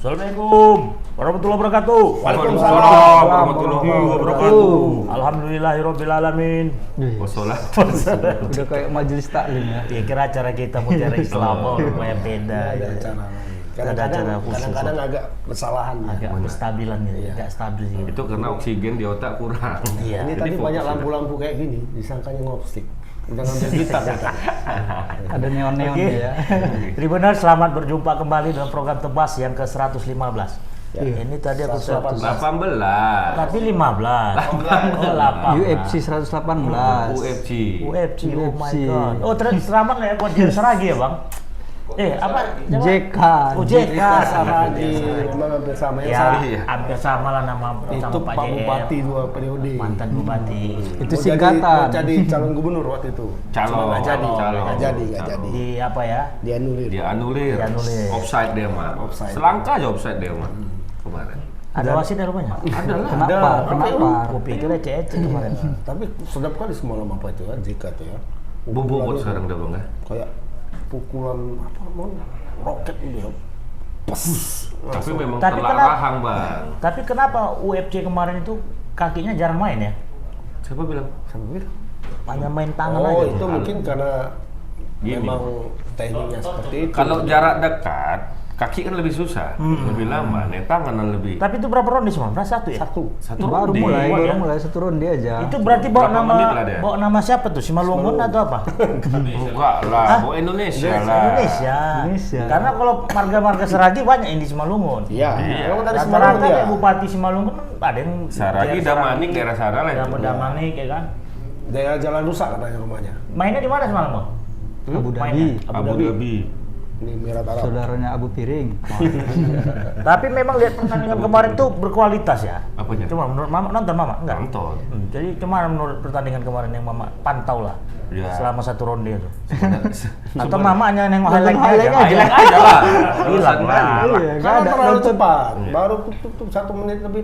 Assalamualaikum warahmatullahi wabarakatuh. Waalaikumsalam warahmatullahi wabarakatuh. Alhamdulillahirabbil alamin. Wassalam. Udah kayak majelis taklim ya. Ya kira acara kita mutiara Islam lumayan beda. Ada acara. Kadang-kadang agak kesalahan. Agak kestabilan gitu, agak stabil gitu. Itu karena oksigen di otak kurang. Iya. Ini tadi banyak lampu-lampu kayak gini, disangkanya ngopstik. Udah ngambil gitar kita. Ada neon-neon Oke. ya. Tribuners, selamat berjumpa kembali dalam program Tebas yang ke-115. Ya. Ini tadi aku 118. 18. tapi 15. Oh, 8. UFC 118. UFC. UFC, oh my UFC. god. Oh, selamat ya buat James Ragi ya, Bang? Apa? JK. Oh, JK sama Lagi memang hampir sama ya. Ya, hampir sama lah nama Itu sama Pak Bupati 2 periode. Mantan Bupati. Itu Mau singkatan. jadi calon gubernur waktu itu. Calon. Nggak jadi. Calon. Nggak jadi. Di apa ya? Dianulir. Dia anulir. Dianulir. Offside dia mah. Offside. Selangkah aja offside dia mah. Kemarin. Ada wasit di rumahnya? Ada lah. Kenapa? Ada. Kenapa? Aku pikir ece kemarin. Tapi sedap kali semalam apa itu kan JK tuh ya. Bobot sekarang udah bang ya. Kayak pukulan apa namanya? Roket gitu ya. Pes. Tapi memang Tapi telah kenapa- rahang bang. Tapi kenapa UFC kemarin itu kakinya jarang main ya? Siapa bilang? Sambil. Hanya main tangan Oh, aja. itu mungkin karena Gini. memang tekniknya seperti itu. Kalau jarak dekat, kaki kan lebih susah, lebih lama. Nih tangan lebih. Tapi itu berapa ronde semua? Berapa satu ya? Satu. Baru ronde. mulai satu ronde aja. Itu berarti bawa Berapa menit lah nama dia? bawa nama siapa tuh? Simalungun atau apa? Enggak lah, Hah? bawa Indonesia lah. Indonesia. Indonesia. Karena kalau marga-marga Seragi banyak yang di Simalungun. Iya. Iya. Memang dari Rata-rata Semarang ya. kayak Bupati Simalungun ada yang Saragi, Damanik, daerah sana lah itu. Damanik ya kan. Daerah Jalan Rusak katanya rumahnya. Mainnya di mana semalam, Bang? Abu Mainnya. Dhabi. Abu Dhabi. Ini Emirat Arab. Saudaranya Abu Piring. Tapi memang lihat pertandingan kemarin tuh berkualitas ya. Apanya? Cuma menurut Mama nonton Mama enggak? Nonton. Jadi cuma menurut pertandingan kemarin yang Mama pantau lah. Ya. Selama satu ronde itu. Atau Sebenarnya- Mama hanya nengok Nonton highlight highlight aja. aja. Highlight aja lah. Hilang lah. Iya, nggak Karena ada terlalu nonton. cepat. Baru tutup 1 menit lebih.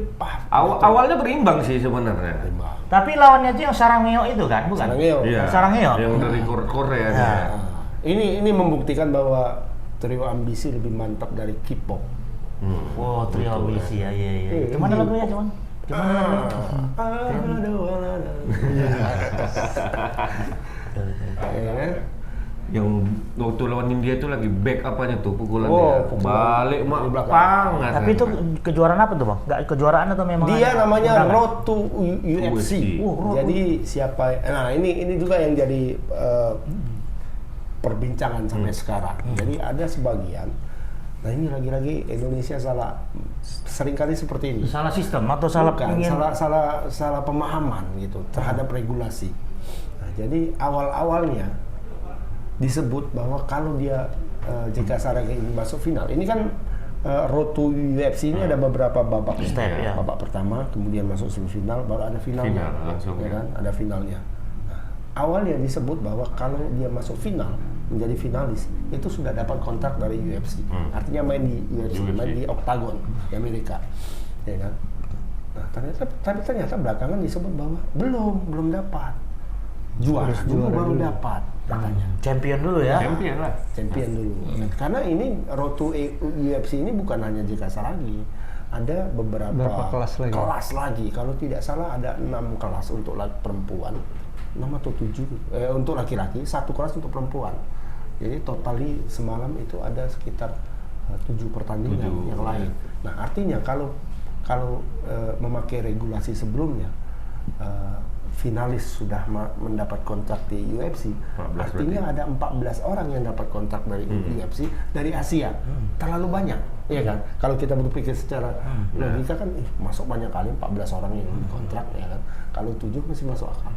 Awalnya berimbang sih sebenarnya. Tapi lawannya itu yang Sarangeo itu kan, bukan? Sarangeo. Iya. Sarangeo. Yang dari Korea. Ya. dia. Ini membuktikan bahwa trio ambisi lebih mantap dari K-pop. Oh, trio ambisi ya, iya. Iya. Gimana lagunya, cuman? Gimana lagunya? Yang waktu lawan India itu lagi back apanya tuh pukulan Oh, dia. pukulan Balik mak di belakang. pangas. Tapi itu kejuaraan apa tuh, Bang? Enggak kejuaraan atau memang Dia ada namanya undangan? Road to UFC. Oh, Jadi siapa? Nah ini juga yang jadi perbincangan sampai sekarang. Jadi ada sebagian. Nah ini lagi-lagi Indonesia seringkali seperti ini. Salah sistem atau salah Bukan, ingin salah pemahaman gitu terhadap regulasi. Nah, jadi awal-awalnya disebut bahwa kalau dia jika Saragi ini masuk final, ini kan road to UFC ini ada beberapa babak. Step, ya. Babak pertama, kemudian masuk semifinal, baru ada finalnya. Final, langsung, ya ya. kan? Ada finalnya. Nah, awalnya disebut bahwa kalau dia masuk final menjadi finalis itu sudah dapat kontrak dari UFC. Artinya main di UFC, main di Octagon di Amerika, ya kan? Nah ternyata belakangan disebut bahwa belum dapat juara dulu baru dapat katanya. champion dulu ya. Champion lah. Champion dulu. Karena ini road to UFC ini bukan hanya JK Saragi, ada beberapa Berapa kelas lagi. Kalau tidak salah ada 6 kelas untuk perempuan, 6 atau 7 untuk laki-laki, 1 kelas untuk perempuan. Jadi totali semalam itu ada sekitar 7 pertandingan yang lain. Nah artinya kalau memakai regulasi sebelumnya, finalis sudah mendapat kontrak di UFC, 14 artinya ada 14 orang yang dapat kontrak dari UFC dari Asia. Terlalu banyak, ya kan? Kalau kita berpikir secara logika kan, masuk banyak kali 14 orang yang kontrak, ya kan? Kalau 7 masih masuk akal.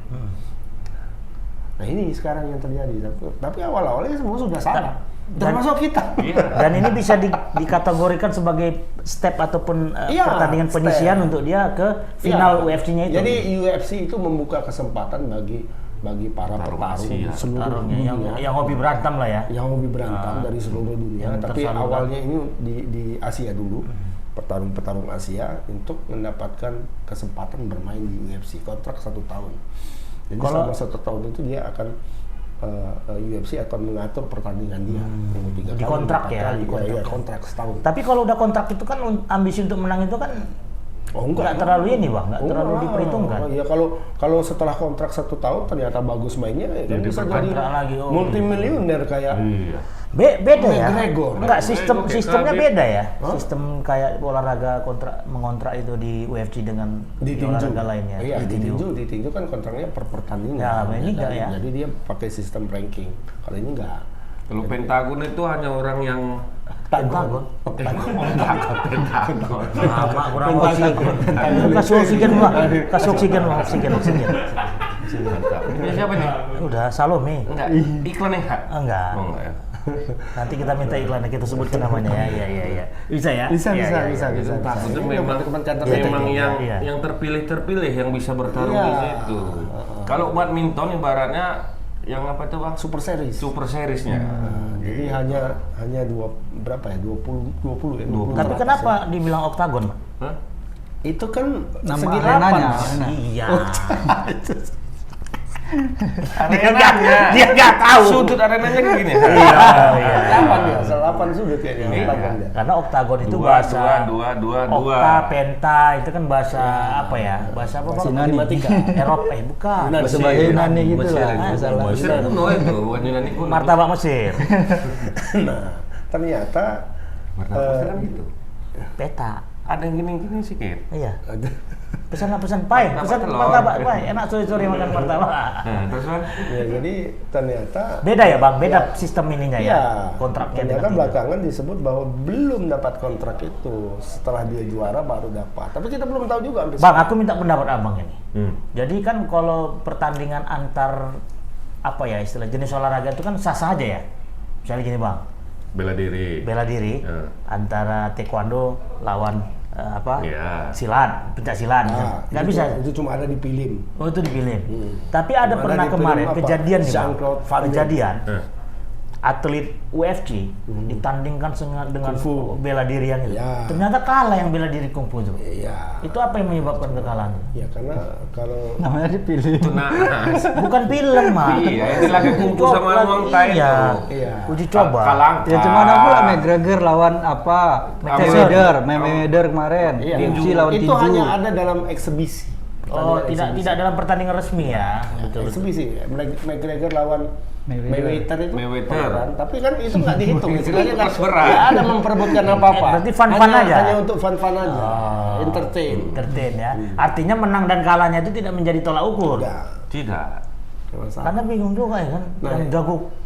Nah ini sekarang yang terjadi. Tapi awal-awalnya semua sudah salah. Termasuk kita. Dan ini bisa dikategorikan sebagai step ataupun Iya, pertandingan penyisian step. untuk dia ke final Iya. UFC-nya itu. Jadi UFC itu membuka kesempatan bagi para Petarung petarung Asia. seluruh Tarungnya dunia yang hobi berantem lah ya. yang hobi berantem dari seluruh dunia. yang Tapi tersalurkan. awalnya ini di Asia dulu, petarung-petarung Asia untuk mendapatkan kesempatan bermain di UFC, kontrak 1 tahun. Jadi Kalau- selama 1 tahun itu dia akan UFC akan mengatur pertandingan dia. Tunggu 3 Di kali, kontrak 4 ya, kali. di kontrak. Iya, kontrak setahun. Tapi kalau udah kontrak itu kan ambisi untuk menang itu kan nggak terlalu ini bang, nggak terlalu diperhitungkan. Ya kalau setelah kontrak 1 tahun ternyata bagus mainnya, ya kan bisa jadi kontrak lagi, multimilioner kayak. Iya. Beda ya? McGregor. Enggak, sistemnya Khabib. beda ya? Sistem kayak olahraga mengontrak itu di UFC dengan di Ditinju. olahraga lainnya. Iya, ditinju kan kontraknya per pertandingan. Ya, ini enggak ya. Jadi dia pakai sistem ranking. Kalau ini enggak. Kalau Pentagon itu hanya orang yang Pentagon. Pentagon. Lama kurang oksigen. Kasih oksigen bang. Kasih oksigen bang. Oksigen. Ini siapa nih? Udah Salome. Enggak. Iklan ya? Enggak. Oh, enggak ya. Nanti kita minta iklannya, kita sebutkan namanya ya. Iya. Bisa ya? Bisa. Itu Ini memang teman-teman kantor memang iya, yang iya. yang terpilih yang bisa bertarung Iya. di situ. Kalau badminton ibaratnya yang apa itu bang? Super Series. Super seriesnya. Jadi hanya berapa ya? 20 ya. 20 Tapi kenapa dibilang oktagon? Bang? Hah? Itu kan Nama segi arenanya. 8. Iya. Arenanya. Dia nggak tahu. Sudut arenanya kayak gini. Iya. 8 ya, 8 sudut kayaknya. Iya. Oktagon dia. Karena oktagon itu Dua, bahasa dua. okta, penta itu kan bahasa apa ya? Bahasa apa bang? Matematika. Eropa bukan. Bahasa Yunani gitu Mesir lah. itu. Masalah. Mesir kuno itu, bukan Yunani kuno. Martabak Mesir. Nah, ternyata Martabak Mesir kan gitu. Peta. Ada yang gini-gini sedikit. Iya. Pesan pai. Pesan telur. martabak pai. Enak sore-sore makan martabak. Nah, terus kan? ya, jadi ternyata Beda ya bang, beda sistem ininya ya. Iya, Kontraknya ternyata dengan belakangan disebut bahwa belum dapat kontrak itu, setelah dia juara baru dapat. Tapi kita belum tahu juga sampai Bang, aku minta pendapat abang ini. Hmm. Jadi kan kalau pertandingan antar apa ya istilah jenis olahraga itu kan sah-sah aja ya. Misalnya gini bang, Bela diri. bela diri Ya. antara taekwondo lawan Iya. silat, pencak silat. Nah, Nggak itu- bisa. Itu cuma ada di film. Oh itu dipilih. Tapi ada Mana pernah di film kemarin apa? kejadian nih bang. Jean-Claude Van Damme. Kejadian Nah, atlet UFC ditandingkan dengan Kungfu. bela diri yang itu. Ya. Ternyata kalah yang bela diri kungfu itu. Iya. Itu apa yang menyebabkan kekalahan? Ya karena kalau Namanya dipilih. itu naas. Bukan film mah. Iya, itu lagi kungfu sama Muay Thai Iya. itu. Iya. Uji coba. Kalangkah. Ya cuma ada pula McGregor lawan apa? Tyson. Mayweather kemarin. Iya. UFC lawan itu tinju. hanya ada dalam eksebisi. Oh, Pertandingan tidak dalam pertandingan resmi ya. Betul. Eksebisi. McGregor lawan Mayweather itu Mayweather. pemeran, tapi kan itu nggak dihitung istilahnya kan Pemeran. nggak ada memperebutkan apa-apa. Berarti fun-fun Hanya- aja? Hanya untuk fun-fun aja, entertain. Entertain ya. Artinya menang dan kalahnya itu tidak menjadi tolak ukur. Enggak, Tidak. nggak masalah. Karena bingung juga ya kan. Nah, yang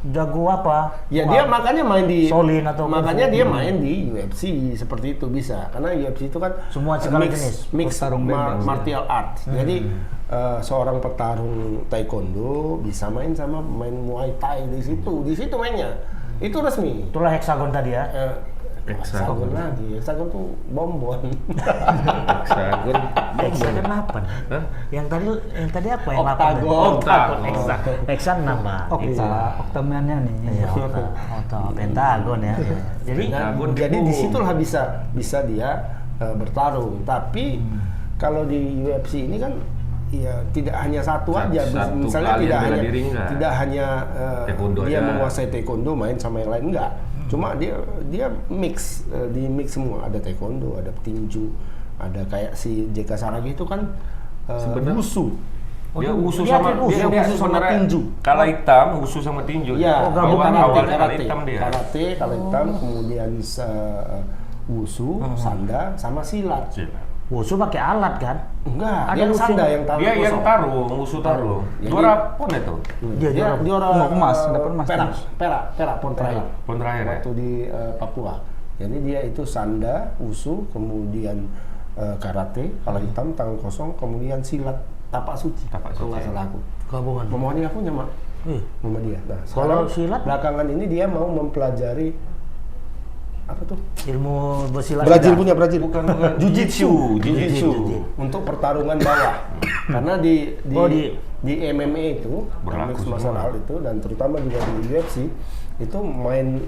jago apa? Ya dia makanya main di Solin atau makanya kungfu. dia main di UFC seperti itu bisa karena UFC itu kan Semua segala mix, jenis. mix Petarung bebas, martial arts. Jadi seorang petarung taekwondo bisa main sama main muay thai di situ mainnya. Itu resmi. Itulah heksagon tadi ya. Hexagon lagi, hexagon tuh bonbon. Hexagon. Heksagon 8. Hah? Yang tadi apa yang 8? Oktagon. Oktagon. Heksan 6. Oktamannya nih. Iya, okta, pentagon ya. Iya. Jadi Pentagon Jadi dibuang. disitulah bisa dia bertarung. Tapi kalau di UFC ini kan ya tidak hanya satu aja. Satu Misalnya kali tidak bela hanya diri enggak. tidak hanya Taekwondo dia aja. menguasai taekwondo main sama yang lain enggak. Cuma dia mix di mix semua. Ada taekwondo, ada tinju, ada kayak si JK Saragi itu kan Sebenarnya- wusu. Dia usus dia sama atlet wusu. dia Wusu sama sebenarnya tinju. Kala hitam, usus sama tinju. Ya, gabungan awalnya kala hitam dia. Karate, kala hitam, kemudian wusu, sanda, sama silat. Silat. wusu pakai alat kan? Enggak, Ada yang wusu. sanda yang taruh Dia yang kosong. tarung, musuh tarung. Jadi- Juara pon itu. Dia Juara emas, dapat emas perak, terus. perak pon terakhir. Pon terakhir ya. Waktu di Papua. Jadi dia itu sanda, wusu, kemudian karate, kala hitam, tangan kosong, kemudian silat, tapak suci. Tapak Kalau nggak suci. salah aku. Gabungan. Memohon aku sama sama dia. Nah, Kalau sekarang silat? belakangan ini dia mau mempelajari apa tuh? Ilmu bersilat. Brazil juga. punya Brazil. Bukan. Jiu-jitsu. Jiu-jitsu. Untuk pertarungan bawah. Karena di Oh, di- MMA itu, Berlaku mixed martial semua. art itu dan terutama juga di UFC itu main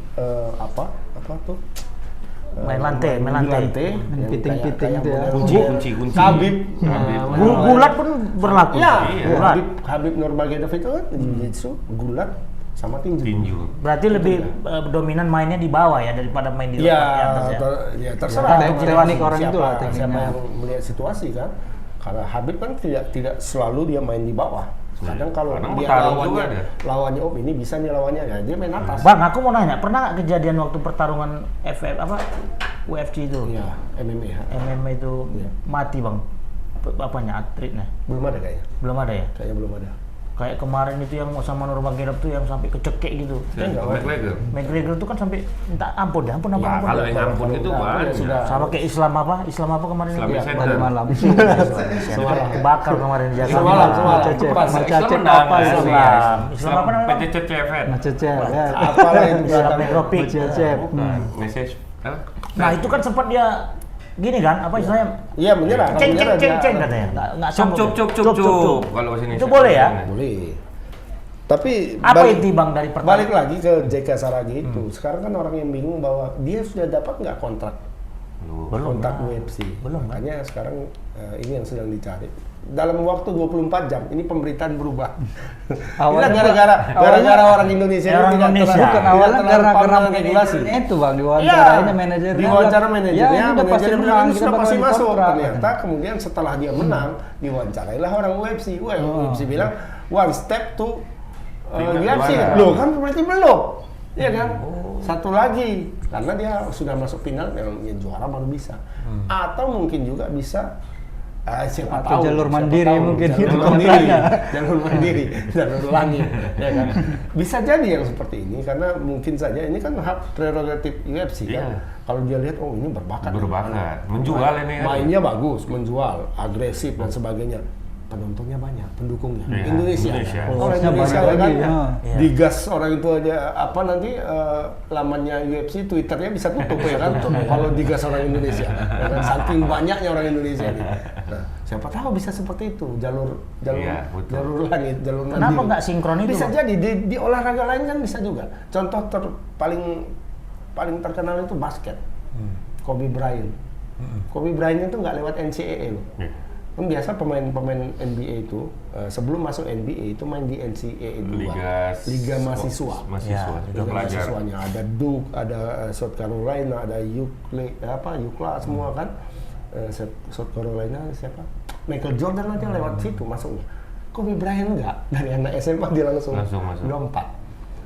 apa tuh? Main lantai. Main Main piting-piting itu ya. Kunci. Habib. Gulat pun berlaku. Ya, Iya. Gulat. Habib Nurmagomedov itu kan jiu-jitsu, gulat, sama tinju. Berarti lebih dominan mainnya di bawah ya daripada main di Ya, atas ya. ya terserah teknik orang itu lah, siapa tekniknya. yang melihat situasi kan. Karena Habib kan tidak selalu dia main di bawah. Kadang kalau Kadang dia bertarung juga dia. lawannya ini bisa nih lawannya ya dia main atas. Bang, aku mau nanya, pernah nggak kejadian waktu pertarungan UFC itu? Ya, MMA. MMA itu Iya. mati bang, apanya atletnya? Belum ada kayaknya. Belum ada ya? Kayaknya belum ada. Kayak kemarin itu yang sama Nurmagomedov tuh yang sampai kecekek gitu. McGregor. McGregor tuh kan sampai minta ampun dah, ampun. Ya, kalau yang ampun itu banyak. Sudah. Sama kayak Islam apa kemarin Islamic itu? Center. Tadi malam. Semalam kebakar kemarin di Jakarta. Semalam. Cecep, Pas Cecep menang, apa Islam. Islam? Islam apa namanya? PCC CFN. Cecep ya. Apalah itu Islam belakang. Nekropik. Cecep. Message. Nah itu kan sempat dia gini kan, apa istilahnya? Iya menyerah. Kalau Ceng menyerah dia- katanya. Nggak sanggup ya? Cup. Kalau bahasa Indonesia. Itu boleh ya? Boleh. Tapi Apa inti bang dari pertama? balik lagi ke JK Saragi itu. Sekarang kan orang yang bingung bahwa dia sudah dapat nggak kontrak Belum. kontrak UFC. Belum. Makanya sekarang ini yang sedang dicari. Dalam waktu 24 jam ini pemberitaan berubah. Awalnya- Ini gara-gara orang Indonesia Orang ini tidak Indonesia. terlalu- Bukan tidak awalnya terlalu karena paham dengan manajernya regulasi. itu bang, diwawancarainya manajernya. Diwawancara bilang, manajernya, ya, kita pasti manajernya menang, bilang kita sudah pasti bakalan masuk. kontrak. Ternyata kemudian setelah dia menang, diencarailah orang UFC. UFC bilang one step to UFC. juara. Loh kan berarti belum. Iya kan? Satu lagi karena dia sudah masuk final yang juara baru bisa. Atau mungkin juga bisa siapa Atau tahu jalur siapa mandiri tahu, mungkin jalur gitu mandiri, kontraknya. jalur mandiri, jalur langit, ya kan? Bisa jadi yang seperti ini karena mungkin saja ini kan hak prerogatif UFC kan. Iya. Kalau dia lihat oh ini berbakat, Menjual ini kan. mainnya bagus, menjual, agresif dan sebagainya. Penontonnya banyak, pendukungnya. Iya, Indonesia. Indonesia. Orang Followersnya Indonesia banyak ya kan. lagi, ya. Iya. Digas orang itu aja apa nanti lamannya UFC Twitternya bisa tutup ya kan. Kalau digas orang Indonesia. Ya kan? Saking banyaknya orang Indonesia nih. Nah, siapa tahu bisa seperti itu jalur Iya, betul. jalur langit, jalur Kenapa mandiri. nggak sinkron itu, Bisa Bang? jadi di olahraga lain kan bisa juga. Contoh paling terkenal itu basket. Kobe Bryant. Kobe Bryant itu nggak lewat NCAA loh. Iya. Kan biasa pemain NBA itu sebelum masuk NBA itu main di NCAA dulu. Liga mahasiswa. Mahasiswa. Ya, Liga pelajar. Mahasiswanya ada Duke, ada South Carolina, ada UCLA semua kan. South Carolina siapa? Michael Jordan aja lewat situ masuknya. Kobe Bryant enggak, dari anak SMA dia langsung Langsung masuk. lompat.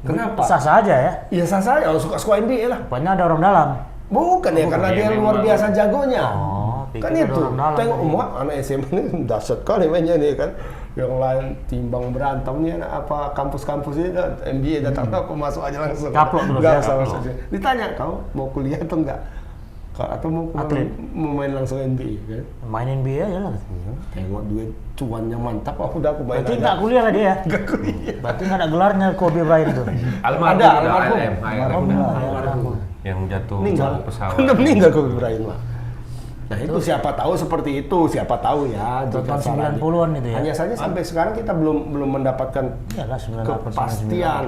Kenapa? Sah-sah aja ya. Iya sah saya, suka NBA lah. Rupanya ada orang dalam. Bukan ya, karena ya, dia memang. luar biasa jagonya. Oh, pikir Kan ada itu, orang dalam. tengok anak SMA ini dahsyat kali mainnya nih kan. Yang lain timbang berantem nih anak apa kampus-kampus ini NBA datang aku masuk aja langsung. Kaplok terus Nggak ya, usah kaplok. masuk sini. Ditanya kau mau kuliah atau enggak? Atau mau Atlet. mau main langsung NBA kan? Mainin NBA aja lah. Tengok duit cuannya mantap, udah aku main Berarti aja. nggak kuliah lah dia ya? Nggak kuliah. Berarti nggak ada gelarnya Kobe Bryant tuh. Almarhum. Ada, udah, almarhum. ALM. Almarhum. Yang jatuh Meninggal. pesawat. Udah meninggal Kobe Bryant lah. Nah itu siapa tahu seperti itu, siapa tahu ya. Tahun jika salah. 90-an itu ya? Hanya saja sampai sekarang kita belum mendapatkan Iyalah 98 kepastian.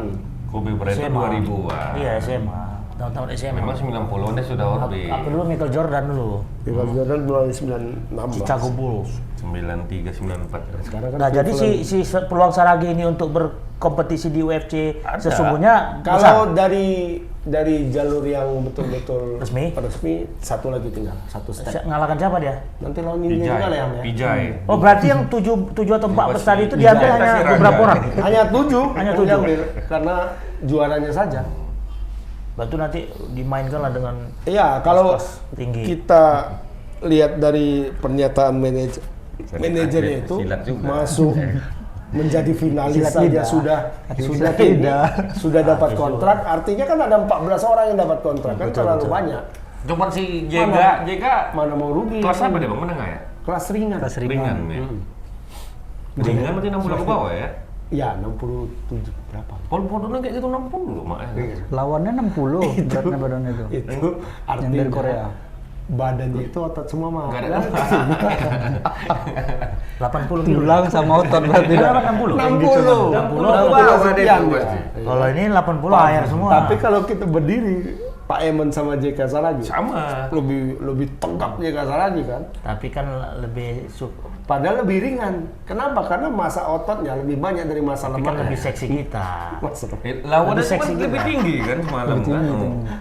Kobe Bryant itu 2000-an. Iya SMA. Tahun-tahun SMA. Memang 90-an dia sudah orbit. Aku dulu Michael Jordan dulu. Michael Jordan mulai 96 lah. Chicago Bulls. 93, 94. Sekarang kan Nah, jadi Cleveland. si peluang Saragi ini untuk berkompetisi di UFC Ada. sesungguhnya Kalau besar. dari jalur yang betul-betul Resmi? satu lagi tinggal, satu step. Ngalahkan siapa dia? Nanti lawan India juga lah ya. Pijay. Oh, berarti yang 7 atau 4 Pasti. besar itu diambil Iya, hanya pasti beberapa Raga. orang. Hanya 7 Hanya yang 7. diambil, karena juaranya saja. Berarti nanti dimainkan lah dengan Iya, kalau Kelas tinggi. kita lihat dari pernyataan manajernya itu Silat juga. masuk menjadi finalis Silat saja tidak. sudah Silat ini, tidak. sudah dapat kontrak, artinya kan ada 14 orang yang dapat kontrak, kan terlalu banyak. Cuman si Mana? Jega Mana mau rugi? kelas apa dia bang? Menengah ya? Kelas ringan. Kelas Ringan ya? Ringan berarti 60 ke bawah ya? Ya, 67 berapa? Pol-polnya kayak gitu 60 mak. Lawannya 60 beratnya badan itu. Itu Yang artinya dari Korea. badannya itu otot semua mah. Nggak ada 80 kilo. Tulang sama otot berarti. Berapa 60? 60 bawah dia sekian tuh dia. pasti. Kalau ini 80 air semua. Tapi kalau kita berdiri Pak Emen sama JK Saragi? Sama. Lebih tegap JK Saragi kan? Tapi kan lebih Padahal lebih ringan. Kenapa? Karena masa ototnya lebih banyak dari masa kan lemaknya. lebih seksi kita. Lawannya Lebih seksi lebih kita. tinggi kan semalam kan.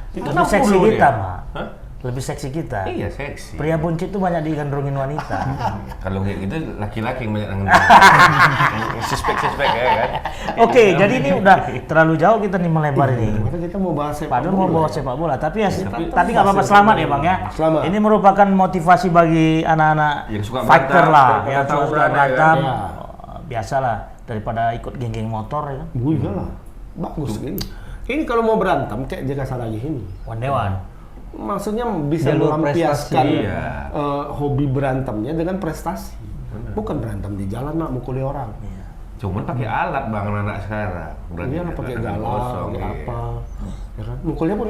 Itu Lebih seksi 60 kita, dia. Mak. Hah? Lebih seksi kita. Iya seksi. Pria buncit itu banyak digandrungin wanita. Kalau kayak gitu laki-laki yang banyak yang suspek ya kan. Oke, jadi ini udah terlalu jauh kita nih melebar ini. Maka kita mau bahas sepak Padahal mau bola. bawa sepak bola, tapi ya Tapi tapi nggak apa-apa, selamat ya bang ya. Selamat. Ini merupakan motivasi bagi anak-anak Yang suka fighter berantem, lah, daripada yang suka tawuran ya berantem. kan? Biasalah daripada ikut geng-geng motor ya kan. Iya lah. Bagus ini. Ini kalau mau berantem kayak JK Saragi ini. One day one. Maksudnya bisa Jalur melampiaskan prestasi. Iya. hobi berantemnya dengan prestasi. Bukan berantem di jalan nak mukuli orang. Cuman pakai alat bang anak sekarang. Dia lah pakai tangan galah, kosong, pakai iya. apa. Ya kan? Mukulnya pun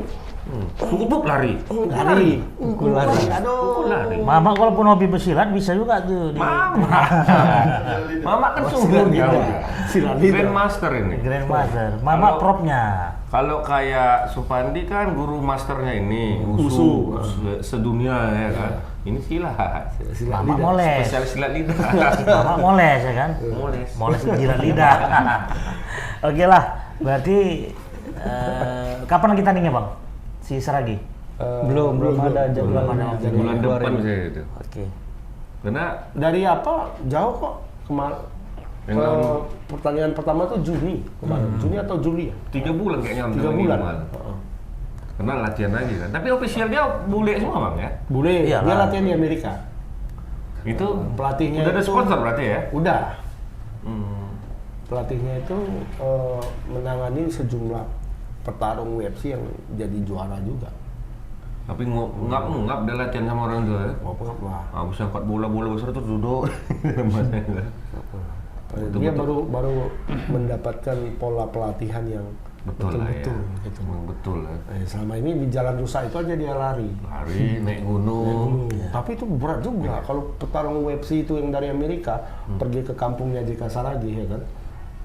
Cukup lari. lari. Mukul lari. Aduh. Pukul lari. Mama kalaupun hobi bersilat bisa juga tuh di Mama kan sungguh jauh. Silat lidah. Grandmaster ini. Grandmaster. Mama Kalau- propnya. Kalau kayak Supandi kan guru masternya ini Wusu. sedunia ya kan. Ini silat. Silat Mama lidah. moles. Spesialis silat lidah. Mama moles ya kan. Moles. Moles jilat lidah. Oke lah, berarti kapan kita tandingnya bang? Si Saragi? Belum ada jadwal. Bulan depan saya itu. Oke. Karena Dari apa? Jauh kok. Yang tahun- Pertandingan pertama tuh Juni kemarin. Juni atau Juli ya? 3 bulan kayaknya. 3 bulan. Minimal. Karena latihan lagi kan. Tapi official dia bule semua bang ya. Boleh. Iyalah. Dia latihan di Amerika. Itu Pelatihnya udah ada itu- sponsor berarti ya? Udah. Hmm. Pelatihnya itu menangani sejumlah petarung UFC yang jadi juara juga. Tapi ngap dia latihan sama orang tua ya. Mau apa? Habis angkat bola besar tuh duduk. Dia baru mendapatkan pola pelatihan yang Betul lah ya. betul-betul. Gitu. Emang betul ya. Selama ini di jalan rusak itu aja dia lari. Lari, naik gunung. Tapi itu berat juga kalau petarung UFC itu yang dari Amerika pergi ke kampungnya JK Saragi ya kan.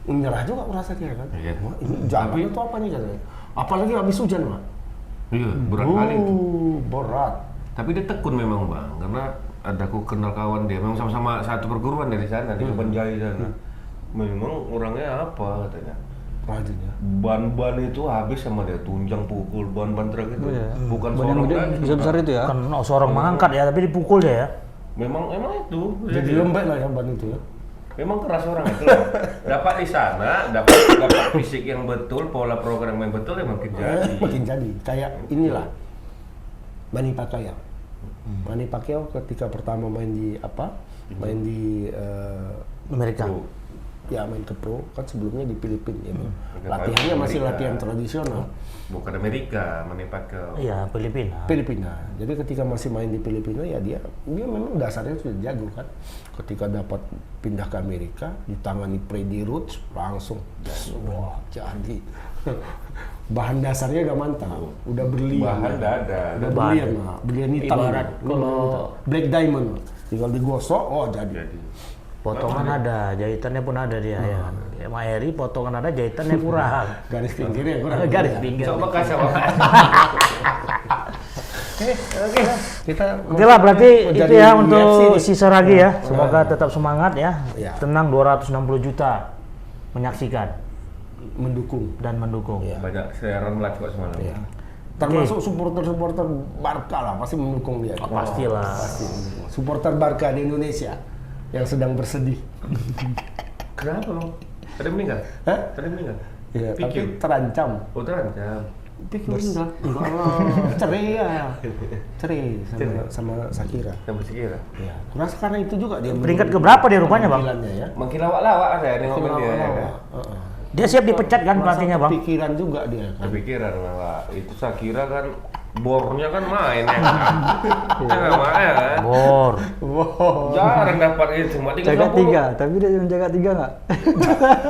Menyerah juga rasanya kan. Iya. Wah, ini jalan itu apa nih katanya. Apalagi habis hujan, Pak. Iya, berat kali itu. Berat. Tapi dia tekun memang bang, karena ada aku kenal kawan dia, memang sama-sama satu perguruan dari sana di Kebanjai sana. Memang orangnya apa katanya? Rajin ya. Ban-ban itu habis sama dia, tunjang pukul ban-ban truk itu. Iya. Bukan Ban yang sorong gede, lagi. besar-besar itu ya. Kan seorang mengangkat ya, tapi dipukul dia ya. Memang itu. Jadi lembek lah ya ban itu ya. Memang keras orang itu lah. Dapat di sana, dapat fisik yang betul, pola program yang betul emang kejadi. Makin jadi. Kayak inilah. Manny Pacquiao. Manny Pacquiao ketika pertama main di apa? Main di Amerika. Tuh. ya main ke pro kan sebelumnya di Filipina ya. Bang. Ke Latihannya masih Amerika. latihan tradisional. Bukan Amerika, menimpa ke Iya, Filipina. Filipina. Jadi ketika masih main di Filipina ya dia memang dasarnya sudah jago kan. Ketika dapat pindah ke Amerika ditangani Freddy Roach langsung wah jadi bahan dasarnya udah mantap, udah berlian. bahan dada. Udah berlian, Mak. Berlian hitam. Ibarat kalau Black Diamond, tinggal digosok, oh jadi. Jadi Potongan ada, jahitannya pun ada dia ya kan. Kayak Mak Eri potongan ada, jahitannya kurang. Garis pinggirnya kurang. Garis pinggir. coba kasih apa? Oke. Kita Oke lah, berarti mau itu jadi ya UFC untuk nih. sisa lagi ya. Semoga tetap semangat ya. Ya. Tenang 260 juta menyaksikan mendukung. dan mendukung. Iya. Banyak siaran live kok semalam. Ya. Termasuk supporter-supporter Barca lah pasti mendukung dia. Pastilah. Pasti. Supporter Barca di Indonesia yang sedang bersedih. Kenapa bang? Ada meninggal? Hah? Ada meninggal? Ya, Pikir. tapi terancam. Oh terancam. Pikir enggak. Cerai ya. Cerai sama Shakira. Sampai sekira. Ya, kurasa karena itu juga dia Peringkat keberapa dia rupanya, Bang? penampilannya ya. Makin lawak-lawak ada nengok dia. ya kan? Dia siap dipecat kan Merasa pelatihnya, Bang? kepikiran juga dia kan. Kepikiran bahwa itu Shakira kan Bornya kan main ya kan? Nggak main kan? Bor. Wow. Jarang dapat itu, cuma Jaga 3, tapi dia menjaga 3 nggak?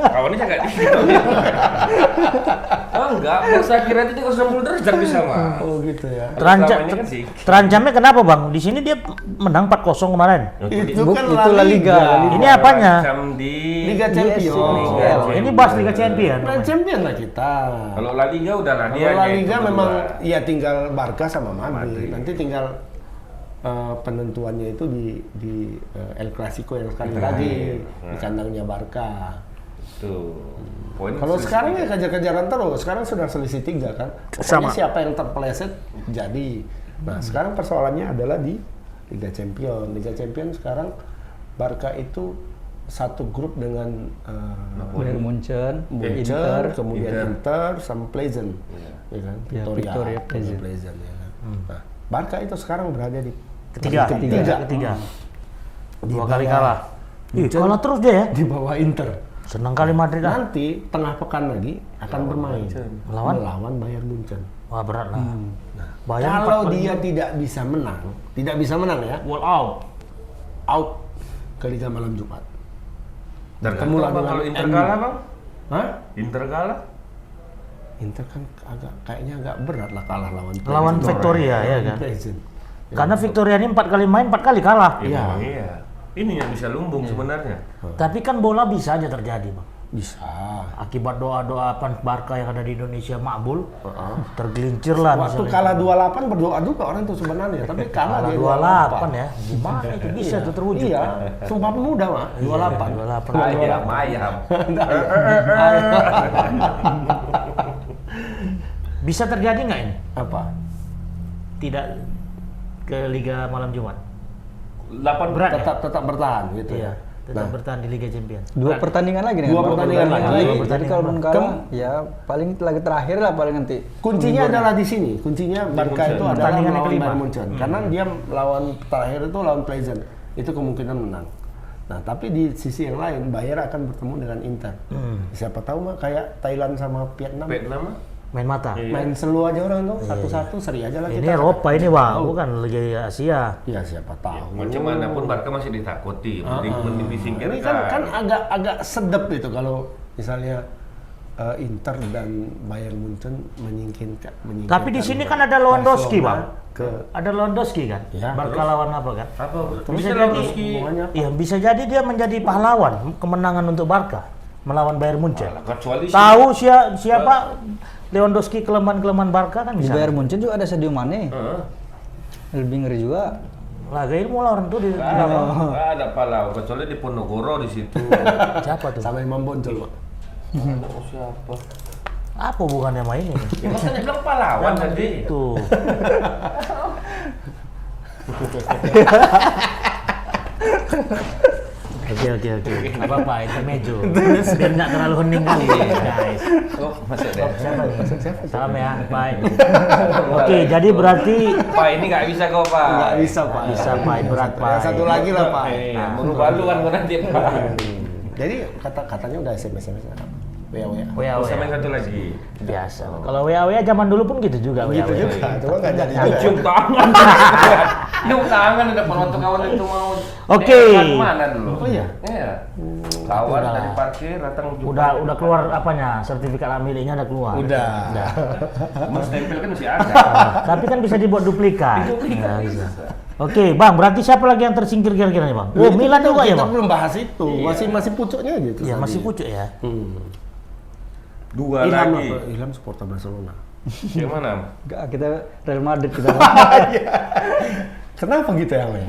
Kawannya jaga 3. Oh enggak, saya kira itu 360 derajat bisa mah. Oh gitu ya. Selama ini kan sih. Terancamnya kenapa Bang? Di sini dia menang 4-0 kemarin. Itu Bu- kan itu La Liga. Ini apanya? Macam di Liga Champions. Liga Oh, ini bahas Liga Champion. Nah, champion lah kita. Kalau La Liga udah lah dia. Kalau La aja Liga itu memang berdua. ya tinggal Barca sama Madrid. Madrid. Nanti tinggal penentuannya itu di El Clasico yang sekali Terakhir. lagi di kandangnya Barca. Tuh. Poin Kalau selisih sekarang ya tiga. kejar-kejaran terus. Sekarang sudah selisih 3 kan. Pokoknya Sama. siapa yang terpeleset jadi. Nah, sekarang persoalannya adalah di Liga Champion. Liga Champion sekarang Barca itu satu grup dengan Bayern Munchen, Munchen, Inter, kemudian Inter sama Pleasant. Ya kan? Ya, Victoria Pleasant. Ya kan? Nah, Barca itu sekarang berada di Ketiga. Ketiga. Dua kali kalah. Ih, kalah terus dia ya. di bawah Inter. Senang kali Madrid ah. Nanti tengah pekan lagi akan bermain melawan Bayern Munchen. Wah, berat lah. Bayern Kalau 4 kali dia tidak bisa menang ya, wall out. out ke Liga Malam Jumat. Tergantung Ketemulah Bang, dengan kalau Inter MU. kalah bang? Hah? Inter kalah? Inter kan kayaknya agak berat lah kalah lawan Lawan Pleasant. Victoria ya kan. Pleasant. Karena Victoria ini 4 kali main 4 kali kalah. Iya. Iya. Ini yang bisa lumbung sebenarnya. Tapi kan bola bisa aja terjadi, Bang. Bisa. Akibat doa-doa fans Barca yang ada di Indonesia makbul, tergelincir lah Waktu misalnya. kalah 28 berdoa juga orang tuh sebenarnya, tapi kalah Kalah dia 28 ya. Gimana itu bisa tuh terwujud? Iya, Sumpah Pemuda mah 28. 28. Ayam, ayam. Bisa terjadi nggak ini? Apa? Tidak ke Liga Malam Jumat. 8 Berat ya? Tetap bertahan gitu Iya, ya. tetap bertahan di Liga Champions. 2 pertandingan lagi dengan Dua Barca. pertandingan lagi. Jadi kalau belum kalah, ya paling lagi terakhir lah paling nanti. Kuncinya adalah di sini. Kuncinya Barca itu adalah Pertandingan yang melawan kelima. Bayern Munchen. Karena dia lawan terakhir itu lawan Pleasant. Itu kemungkinan menang. Nah, tapi di sisi yang lain Bayern akan bertemu dengan Inter. Siapa tahu mah kayak Thailand sama Vietnam. Vietnam mah? Main mata. Iya. Main selu aja orang tuh, satu-satu seri aja lah Ini kita. Eropa ini, Bang, bukan Liga Asia. Ya siapa tahu. Macam mana pun Barca masih ditakuti. Mending disingkirkan. Ini kan agak sedep itu kalau misalnya Inter dan Bayern Munchen menyingkirkan. Tapi di sini kan ada Lewandowski, Barcelona Bang. Ada Lewandowski kan? Ya, Barca lawan apa kan? Apa? Bisa Bisa jadi. Lewandowski. Hubungannya apa? Iya, bisa jadi dia menjadi pahlawan kemenangan untuk Barca melawan Bayern Munchen. Kecuali si Tahu siapa Lewandowski kelemahan-kelemahan Barca kan Di bisa. Bayern Munchen juga ada Sadio Mane. Heeh. Lebih ngeri juga. Laga ilmu lah orang tuh di Nggak ada pahlawan kecuali di Ponorogo di situ. siapa tuh? sama Imam Bonjol, Pak. Oh, siapa? Apa hubungannya sama ini? Ya makanya bilang pahlawan tadi. Tuh. Oke. Nggak apa-apa, intermezzo. Biar nggak terlalu hening kali, guys. Oh, masuk deh. Siapa nih? Salam ya, bye. Oke, jadi berarti Pak ini nggak bisa kok Pak. Nggak bisa, Pak. bisa Pak, berat Pak. Ya, satu lagi lah, Pak. Iya, merubah lu kan gua nanti Pak. Jadi katanya udah SMS WA. WA. Sama yang satu lagi. Biasa. Kalau WA zaman dulu pun gitu juga. Gitu WA. juga, cuma nggak jadi Lu juga. cium tangan. Cium tangan ada penonton kawan itu mau. Oke. Mana dulu? Oh iya? Iya. Kawan udah. dari parkir datang jumpa. Udah keluar apanya? Sertifikat miliknya udah keluar. Udah. Mas stempel kan masih ada. Tapi kan bisa dibuat duplikat. Duplikat Ya, bisa. Oke, Bang, berarti siapa lagi yang tersingkir kira-kira nih, Bang? Oh, Milan juga ya, Kita Bang? belum bahas itu. Iya. Masih pucuknya gitu. Iya, tadi. masih pucuk ya. Dua Ilham lagi. apa? Ilham supporter Barcelona. Gimana? Enggak, kita Real Madrid kita. Kenapa gitu ya, Maya?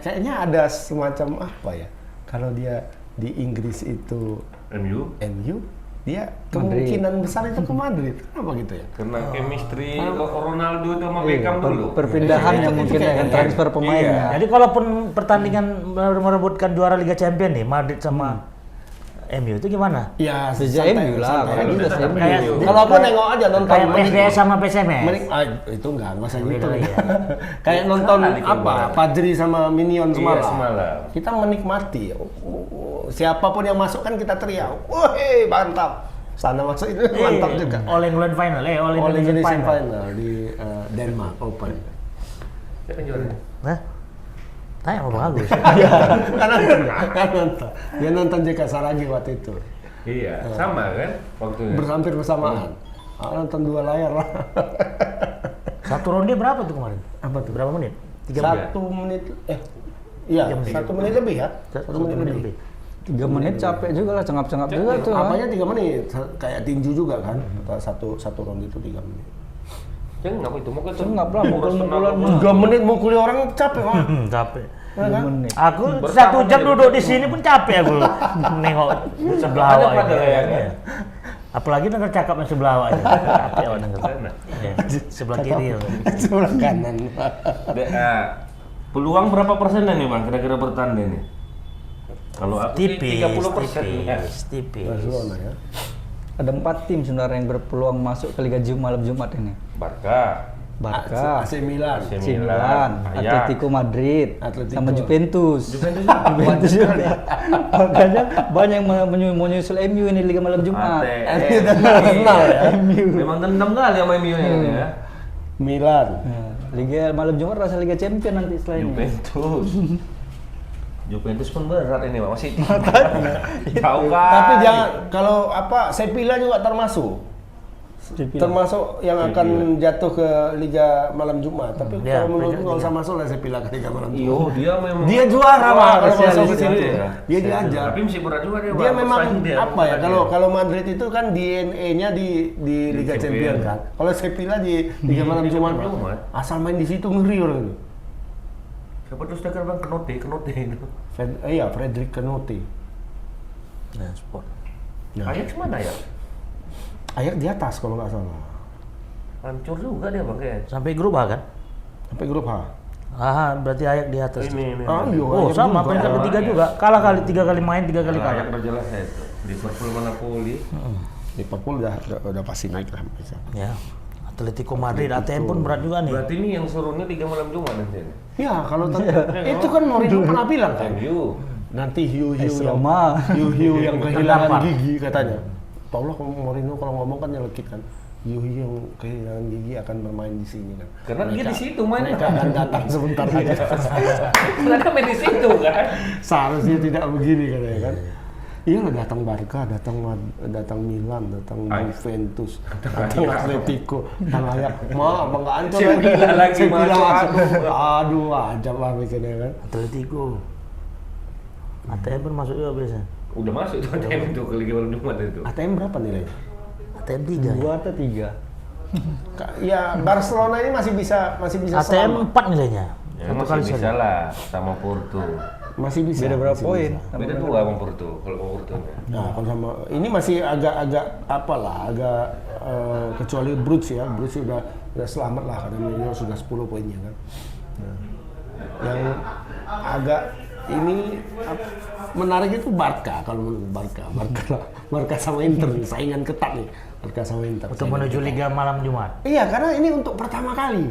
Kayaknya ada semacam apa ya? Kalau dia di Inggris itu MU? MU, dia kemungkinan besar itu ke Madrid. Kenapa gitu ya? Karena chemistry Ronaldo itu sama Beckham dulu. Perpindahan yang mungkin ya kan transfer pemainnya. Jadi kalaupun pertandingan merebutkan juara Liga Champions nih, Madrid sama MU itu gimana? Ya, Sejak MU lah, santai kalau aja. udah MU. Kayak Kalau aku nengok aja nonton kayak PSDS sama PSMS. itu enggak usah Beda gitu lagi ya. ya. Kayak nonton Kalah nih, apa? Bang. Fajri sama Minion Iya, semalam. semalam. Kita menikmati. Siapapun yang masuk kan kita teriak. Woi, mantap. Sana masuk itu mantap juga. All England final, All All Indonesian Indonesian final. final di Denmark Open. Siapa yang juara? Hah? Tanya sama Bang Agus. Kan nonton. Dia nonton JK Saragi waktu itu. Iya, sama kan waktunya. Hampir bersamaan. Nonton 2 layar lah. Satu ronde berapa tuh kemarin? Apa tuh? Berapa menit? 1 menit. Iya, 1 menit lebih ya. 1 menit lebih. 3 menit capek juga lah, cengap-cengap juga tuh. Apanya 3 menit? Kayak tinju juga kan. Satu ronde itu 3 menit. Cengap itu, mungkin Cengap lah, mukul-mukulan. 3 menit mukuli orang capek mah. Capek. Ya kan? Aku 1 jam duduk di sini pun capek aku nengok sebelah awak. Ada ini. ya. Apalagi denger cakap yang sebelah awak. Capek awak denger. Ya, sebelah kiri. Ya. Sebelah kanan. Peluang berapa persen nih Bang kira-kira bertanding nih? Kalau aku sih Tipis, 30%. tipis. Barcelona ya. Ada 4 tim sebenarnya yang berpeluang masuk ke Liga malam Jumat ini. Barca, Barca, AC Milan. AC Milan, Ajax. Atletico Madrid, Atletico. sama Juventus. Juventus juga. Makanya banyak yang mau nyusul MU ini Liga malam Jumat. Arsenal ya. Memang dendam kali sama MU ini ya. Milan. Nah, Liga malam Jumat rasa Liga Champion nanti setelah ini. Juventus pun berat ini Bang, masih jauh kan. Tapi jangan kalau Sevilla juga termasuk. Termasuk yang akan jatuh ke Liga malam Jumat. Tapi Ya, kalau menurutku nggak usah masuk lah Sevilla ke Liga malam Jumat. Iyo, dia memang Dia juara Pak kalau spesialis masuk ke itu situ. ya. Dia diajar. Tapi masih berat juga dia. Dia Bang, memang bersaing dia. apa ya? Kalau Madrid itu kan DNA-nya di Liga Champions kan. Kalau Sevilla di Liga malam Jumat, Jumat. asal main di situ ngeri orang itu. Siapa tuh striker Bang Kenote itu. Iya, Frederick Kenote. Ya, sport. Ajax mana ya? Ayak di atas kalau nggak salah. Hancur juga dia Bang kayaknya. Sampai grup A kan? Sampai grup H. Berarti Ayak di atas. Ini. Ah, iya. Oh, Ayak sama juga. peringkat ketiga juga. Kalah 3 kali main, 3 kali kalah. Ajax udah jelas ya itu. Liverpool sama Napoli. Liverpool udah pasti naik lah bisa. Ya. Atletico Madrid, ATM pun berat juga nih. Berarti ini yang suruhnya Liga malam Jumat nanti. Ya, kalau itu kan Mourinho pernah bilang kan. MU. Nanti hiu Roma. yang kehilangan Terdampar. gigi katanya. Tau lah Mourinho kalau ngomong kan nyelekit kan. Hiu yang kehilangan gigi akan bermain di sini kan. Karena dia di situ main. Mereka akan datang sebentar saja. Mereka main di situ kan. Seharusnya tidak begini katanya kan. Iya lah, datang Barca, datang Milan, datang Juventus, datang Atletico, datang Ajax. Abang nggak ancur lagi. Lagi masuk. Aduh, ajab lah bikinnya kan. Atletico. ATM pun masuk juga biasa. Udah masuk tuh ATM itu ke Liga malam Jumat itu. ATM berapa nilainya? ATM 3 ya. 2 atau 3? Ya Barcelona ini masih bisa ATM 4 nilainya. Ya, Satu masih kali bisa saja. lah sama Porto. Masih bisa. Beda berapa masih poin? bisa. Beda 2 sama Porto kalau sama Porto. Nah, kalau sama ini masih agak apalah, kecuali Bruges ya. Bruges sudah selamat lah karena dia sudah 10 poinnya kan. Nah, yang agak ini menarik itu Barca kalau menurut Barca sama Inter nih, saingan ketat nih. Barca sama Inter. Untuk menuju Liga malam Jumat. Iya, karena ini untuk pertama kali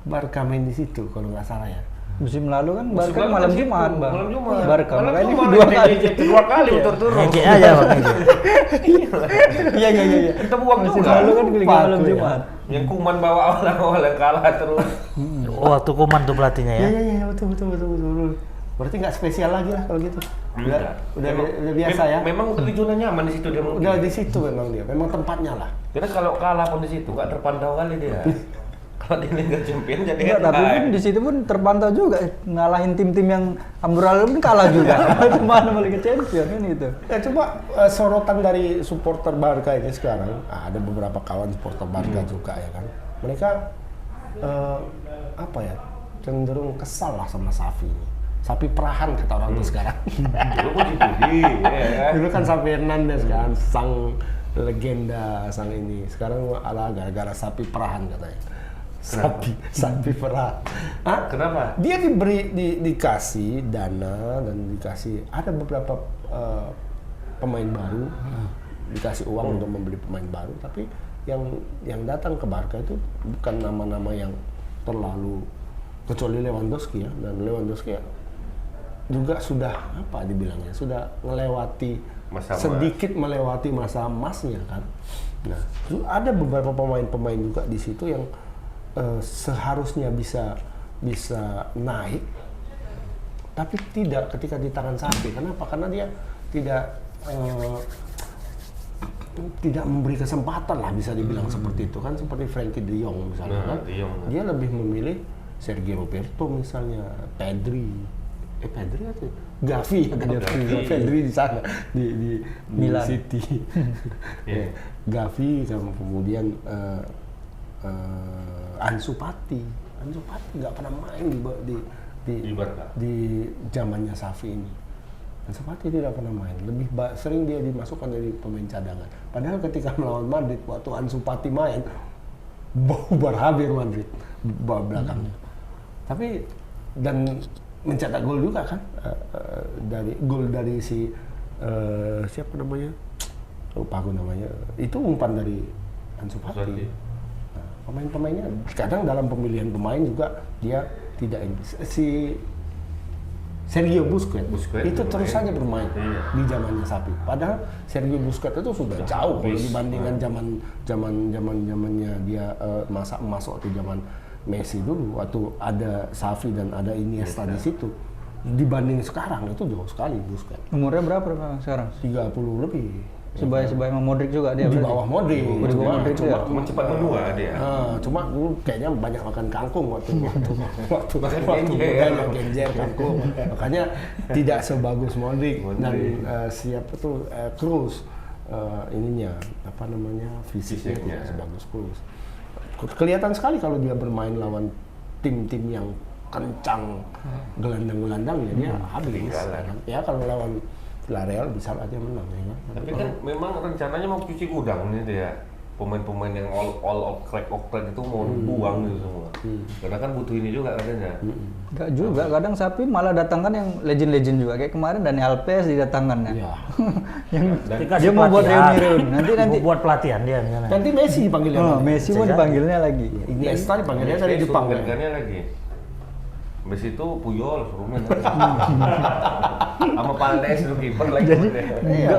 Barca main di situ kalau nggak salah ya. Musim lalu kan Musim Barca lalu malam di situ, Jumat, Bang. malam Jumat. Barca Malam makanya Jumat, 2 kali. dua kali berturut-turut. Ngejek aja Bang, ngejek. Iya. Kita buang Musim juga. lalu kan ke Liga malam Paku ya. Jumat. Yang Kuman bawa awal yang kalah terus. Oh, waktu Kuman tuh pelatihnya ya. Iya, betul. Berarti nggak spesial lagi lah kalau gitu. Udah biasa ya. Memang udah zona nyaman di situ dia mungkin. Udah di situ memang dia, memang tempatnya lah. Karena kalau kalah pun di situ nggak terpantau kali dia. Kalau di Liga Champions jadi Enggak, tapi pun di situ pun terpantau juga ngalahin tim-tim yang amburadul pun kalah juga. Cuma sama Liga Champion kan itu. Ya coba sorotan dari supporter Barca ini sekarang, ada beberapa kawan supporter Barca juga ya kan. Mereka cenderung kesal lah sama Xavi ini. Sapi perahan kata orang tuh sekarang. dulu pun dipuji, ya kan. Dulu kan Xavi Hernandez kan, sang legenda, sang ini. Sekarang ala gara-gara sapi perahan katanya. Sapi perahan. Hah? Kenapa? Dia dikasih dana dan dikasih ada beberapa pemain baru, dikasih uang untuk membeli pemain baru, tapi yang datang ke Barca itu bukan nama-nama yang terlalu, kecuali Lewandowski ya, dan Lewandowski ya juga sudah dibilangnya sudah melewati Masa emas. sedikit melewati masa emasnya kan. Nah, ada beberapa pemain-pemain juga di situ yang seharusnya bisa naik, tapi tidak ketika di tangan Xavi. Kenapa? Karena dia tidak memberi kesempatan lah, bisa dibilang seperti itu kan, seperti Frankie De Jong misalnya kan. De Jong. Dia lebih memilih Sergio Roberto misalnya, Pedri atau Gavi ya kan? Pedri di sana di Milan. City. Iya. Gavi kemudian Ansu Fati nggak pernah main Di Barca. di zamannya Xavi ini. Ansu Fati tidak pernah main, sering dia dimasukkan dari pemain cadangan. Padahal ketika melawan Madrid, waktu Ansu Fati main, bubar habis Madrid belakangnya. Tapi dan mencetak gol juga kan, dari si siapa namanya, lupa aku namanya, itu umpan dari Ansu Fati. Nah, pemain-pemainnya kadang dalam pemilihan pemain juga dia tidak si Sergio Busquets itu terus saja bermain di zamannya Xavi. Padahal Sergio Busquets itu sudah jauh kalau dibandingkan zamannya dia masa emas waktu zaman Messi dulu, waktu ada Xavi dan ada Iniesta di situ. Dibanding sekarang itu jauh sekali Busquets. Umurnya berapa sekarang? 30 lebih. Sebaya sama Modric juga dia. Di berarti? bawah Modric. Di bawah Modric juga. Cepat menua dia. Cuma dulu kayaknya banyak makan kangkung waktu genjer. genjer kangkung. Makanya tidak sebagus Modric dan siapa tuh Kroos ininya apa namanya fisiknya tidak sebagus Kroos. Kelihatan sekali kalau dia bermain lawan tim-tim yang kencang gelandang-gelandangnya dia habis. Ya kalau lawan Villarreal bisa aja menang ya kan. Tapi kan memang rencananya mau cuci gudang nih dia. Pemain-pemain yang all okrek itu mau buang gitu semua. Karena kan butuh ini juga katanya. Enggak juga, kadang Xavi malah datangkan yang legend-legend juga. Kayak kemarin Dani Alves didatangkan ya. Iya. Yang Dikasih dia mau buat pelatihan. reuni. Nanti buat pelatihan dia misalnya. Nanti Messi dipanggilnya. Messi mau dipanggilnya lagi. Iniesta dipanggilnya dari Jepang. Gantiannya lagi. Messi itu Puyol suruh main. Sama Paldes itu kiper lagi. Jadi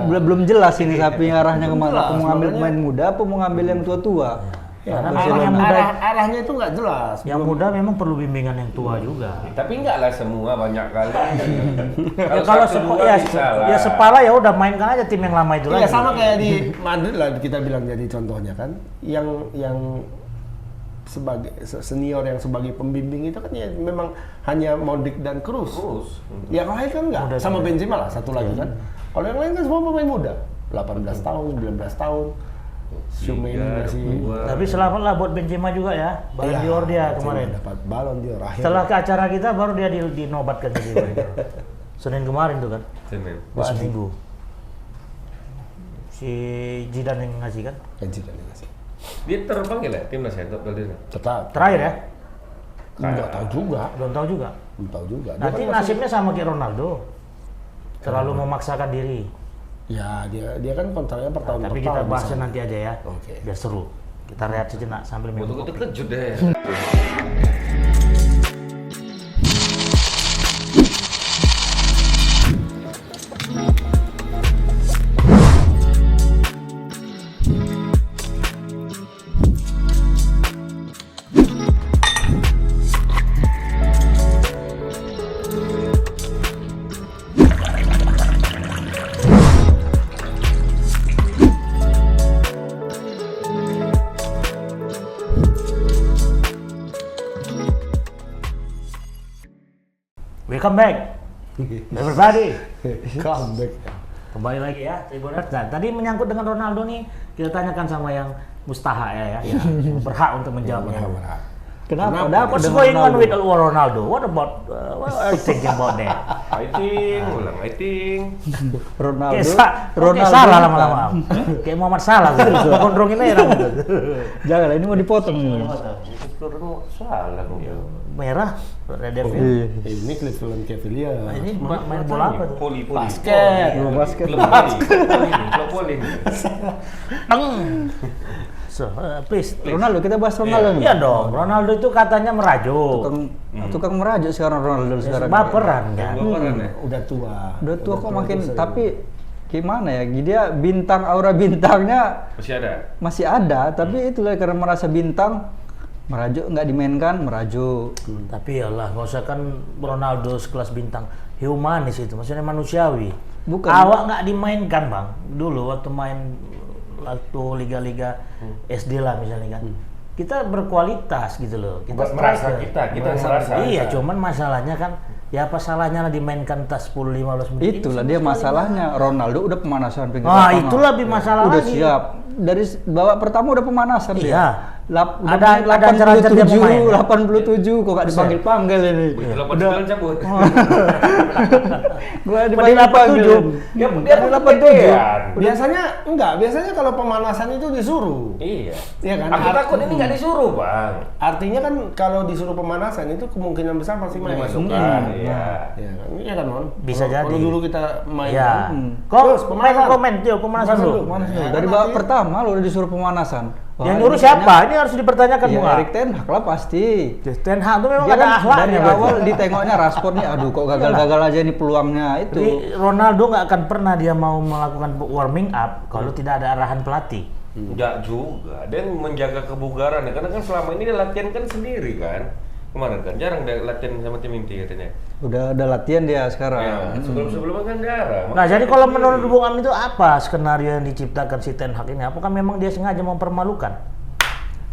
belum jelas ini Xavi arahnya kemana. Jelas, Mau ngambil makanya. pemain muda apa mau ngambil yang tua-tua? Ya, Barcelona. arahnya itu nggak jelas. Yang muda memang perlu bimbingan yang tua juga. Tapi enggak lah semua, banyak kali. Ya kalau Sepala ya udah mainkan aja tim yang lama itu Iya lagi. sama kayak di Madrid lah kita bilang jadi contohnya kan. Yang sebagai senior yang sebagai pembimbing itu kan ya memang hanya Modric dan Kroos. Yang lain kan enggak. Muda Sama juga. Benzema lah satu lagi kan. Kalau yang lain kan semua pemain muda. 18 tahun, 19 tahun. Tchouaméni masih. Tapi selamat lah buat Benzema juga ya. Ballon d'Or dia kemarin. Dapat Ballon d'Or akhirnya. Setelah ke acara kita baru dia dinobatkan jadi Ballon d'Or. Senin kemarin tuh kan. Senin. Wah, Minggu. Si Zidane yang ngasih kan? Zidane ngasih. Dia terpanggil ya timnas ya untuk Brazil. Tetap. Terakhir ya? Enggak tahu juga. Belum tahu juga. Belum tahu juga. Dia Nanti kan masih- nasibnya sama kayak Ronaldo. Terlalu memaksakan diri. Ya dia kan kontraknya per tahun. Tapi per kita tahun bahasnya misalnya. nanti aja ya. Oke. Biar seru. Kita lihat sejenak sambil minum Untuk kopi. kejut deh. Welcome back, everybody. Comeback. Kembali lagi ya, Tribuners. Nah, tadi menyangkut dengan Ronaldo nih, kita tanyakan sama yang mustaha ya, yang berhak untuk menjawabnya. Kenapa? What's going on with Ronaldo? What about, what are you thinking about that? Ulang fighting. Ronaldo. Kayak salah lama-lama. Kayak Muhammad Salah. Gondrongin aja rambut. Jangan lah, ini mau dipotong. Itu salah kok. Merah, Red Devil. Iya. Ini Cleveland Cavaliers. Nah, ini main bola apa tuh? Poli. Basket. Basket. Klub poli. Teng. So, please. Ronaldo, kita bahas Ronaldo nih. Iya dong, Ronaldo itu katanya merajuk. Tukang merajuk sekarang Ronaldo sekarang. Baperan kan? Baperan ya. Udah tua. Udah tua kok makin, tapi gimana ya? Dia bintang, aura bintangnya Masih ada. tapi itulah karena merasa bintang, merajuk nggak dimainkan, merajuk. Tapi ya Allah, nggak usah kan Ronaldo sekelas bintang, humanis itu, maksudnya manusiawi. Bukan. Awak nggak dimainkan bang, dulu waktu main liga-liga SD lah misalnya kan, kita berkualitas gitu loh. Kita merasa striker. kita merasa. Iya, cuman masalahnya kan, ya apa salahnya lah dimainkan tas 10-15 menit. Itulah dia masalahnya. Ronaldo udah pemanasan pinggir Ah, lapangan. itu lebih masalah Udah lagi. siap. Dari babak pertama udah pemanasan Iya. dia. Ada acara-acara dia mau main. 87 kok gak dipanggil-panggil ini. 89 cabut. Gua Di dipanggil-panggil. 87. Dia Dia Biasanya enggak, biasanya kalau pemanasan itu disuruh. Iya. Iya kan? Aku takut ini nggak disuruh, Bang. Artinya kan kalau disuruh pemanasan itu kemungkinan besar pasti main. Dimasukkan, iya. Iya kan? Iya kan, Mon? Bisa Kalau jadi. dulu kita main Iya. kan. Kok pemanasan. komen, Tio, pemanasan dulu. Pemanasan. Ya, Dari kan babak nanti- pertama lo udah disuruh pemanasan. Yang nyuruh siapa? Ini harus dipertanyakan Ya, Bunga. Erik Ten Hag lah pasti. Ten Hag itu memang Dia ada kan akhlaknya. dari berarti. awal ditengoknya Rashford nih, aduh kok gagal-gagal aja nih peluangnya itu. Jadi Ronaldo nggak akan pernah dia mau melakukan warming up kalau tidak ada arahan pelatih. Enggak juga. Dia menjaga kebugaran ya. Karena kan selama ini dia latihan kan sendiri kan. Kemarin kan jarang dia latihan sama tim inti katanya. Udah ada latihan dia sekarang. Ya, sebelum-sebelumnya kan jarang. Nah, jadi kalau menurut Bung Am itu apa skenario yang diciptakan si Ten Hag ini? Apakah memang dia sengaja mempermalukan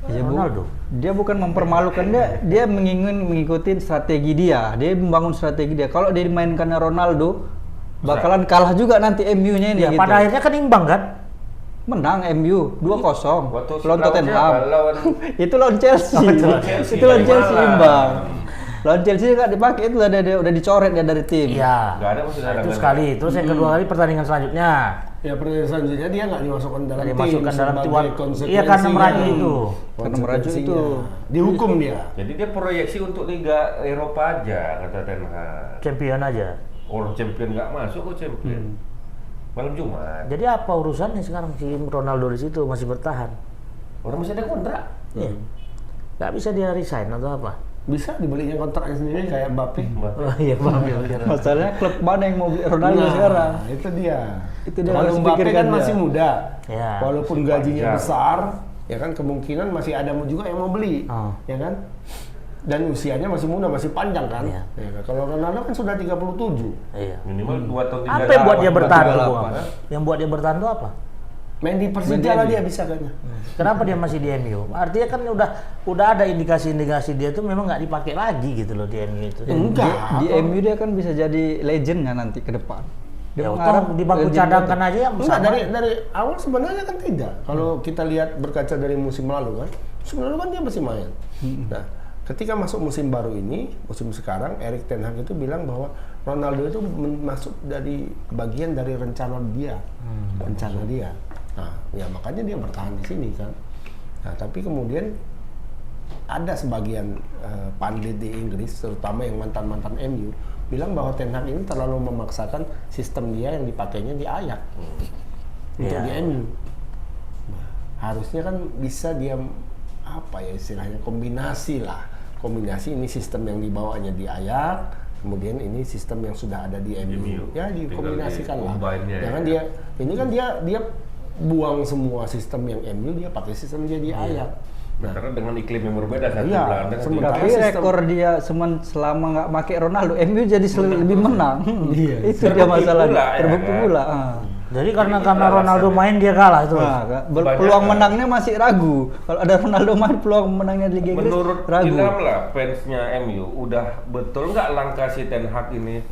Iya, Bu. Ronaldo? Dia bukan mempermalukan, dia mengikuti strategi dia. Dia membangun strategi dia. Kalau dia dimainkan Ronaldo, bakalan kalah juga nanti MU-nya ini Ya, gitu. pada akhirnya kan imbang kan? Menang MU 2-0 Waktu lawan Tottenham. lawan Itu lawan Chelsea. Itu lawan Chelsea imbang. Lawan Chelsea nggak dipakai, itu udah dicoret dia dari tim. Iya. Nggak ada maksud Itu cadangan. sekali. Terus yang kedua kali pertandingan selanjutnya. Ya pertandingan selanjutnya dia nggak dimasukkan dalam Nggak tim dimasukkan dalam tim. sebagai Iya, konsekuensinya. karena merajuk itu. Karena merajuk itu. Dihukum dia. Jadi dia proyeksi untuk Liga Eropa aja kata Ten Hag. Champion aja. Orang champion nggak masuk kok champion. Malam Jumat. Jadi apa urusannya sekarang si Ronaldo di situ masih bertahan? Orang masih ada kontrak. Iya. Nggak bisa dia resign atau apa? Bisa dibelinya kontraknya sendiri kayak Mbappe. Oh iya, Bang. Masalahnya klub mana yang mau beli Ronaldo sekarang? Itu dia. Itu dia Kalau harus Mbappe pikirkan kan dia. masih muda. Ya. Walaupun gajinya Wajar. besar, ya kan kemungkinan masih ada juga yang mau beli. Oh. Ya kan? Dan usianya masih muda, masih panjang kan? Iya. Ya kan? Kalau Ronaldo kan sudah 37. Iya. Minimal 2 tahun 3 Apa yang buat dia bertahan tuh, 38? Bung? Yang buat dia bertahan tuh apa? Main di Persija lah dia bisa kayaknya. Kenapa dia masih di MU? Artinya kan udah ada indikasi-indikasi dia tuh memang nggak dipakai lagi gitu loh di MU itu. Enggak. Di MU dia kan bisa jadi legendnya nanti ke depan. Ya, mengharap di bangku legend cadangkan aja ya Enggak, sama. dari awal sebenarnya kan tidak. Kalau kita lihat berkaca dari musim lalu kan, musim lalu kan dia masih main. Nah, ketika masuk musim baru ini, musim sekarang, Erik Ten Hag itu bilang bahwa Ronaldo itu masuk dari bagian dari rencana dia, rencana dia. Nah, ya makanya dia bertahan di sini kan. Nah, tapi kemudian ada sebagian pandit di Inggris, terutama yang mantan-mantan MU, bilang bahwa Ten Hag ini terlalu memaksakan sistem dia yang dipakainya di Ajax untuk Iya. di MU. Nah, harusnya kan bisa dia apa ya istilahnya kombinasi lah, kombinasi ini sistem yang dibawanya di Ajax, kemudian ini sistem yang sudah ada di MU, ya dikombinasikan lah. combine-nya Jangan ya. ini kan dia buang semua sistem yang MU, dia pakai sistem dia di Ajax. Nah, Karena dengan iklim yang berbeda satu Iya, Belanda satu sementara Tapi sistem- rekor dia selama nggak pakai Ronaldo, MU jadi lebih menang. Iya. Itu dia Terbukti masalahnya. pula, ya Terbukti kan? pula. Jadi karena Itu Ronaldo alasannya. main dia kalah terus. Nah, Banyak peluang kan? menangnya masih ragu. Kalau ada Ronaldo main, peluang menangnya di Liga Inggris Menurut ragu. Ilham lah, fansnya MU udah betul nggak langkah si Ten Hag ini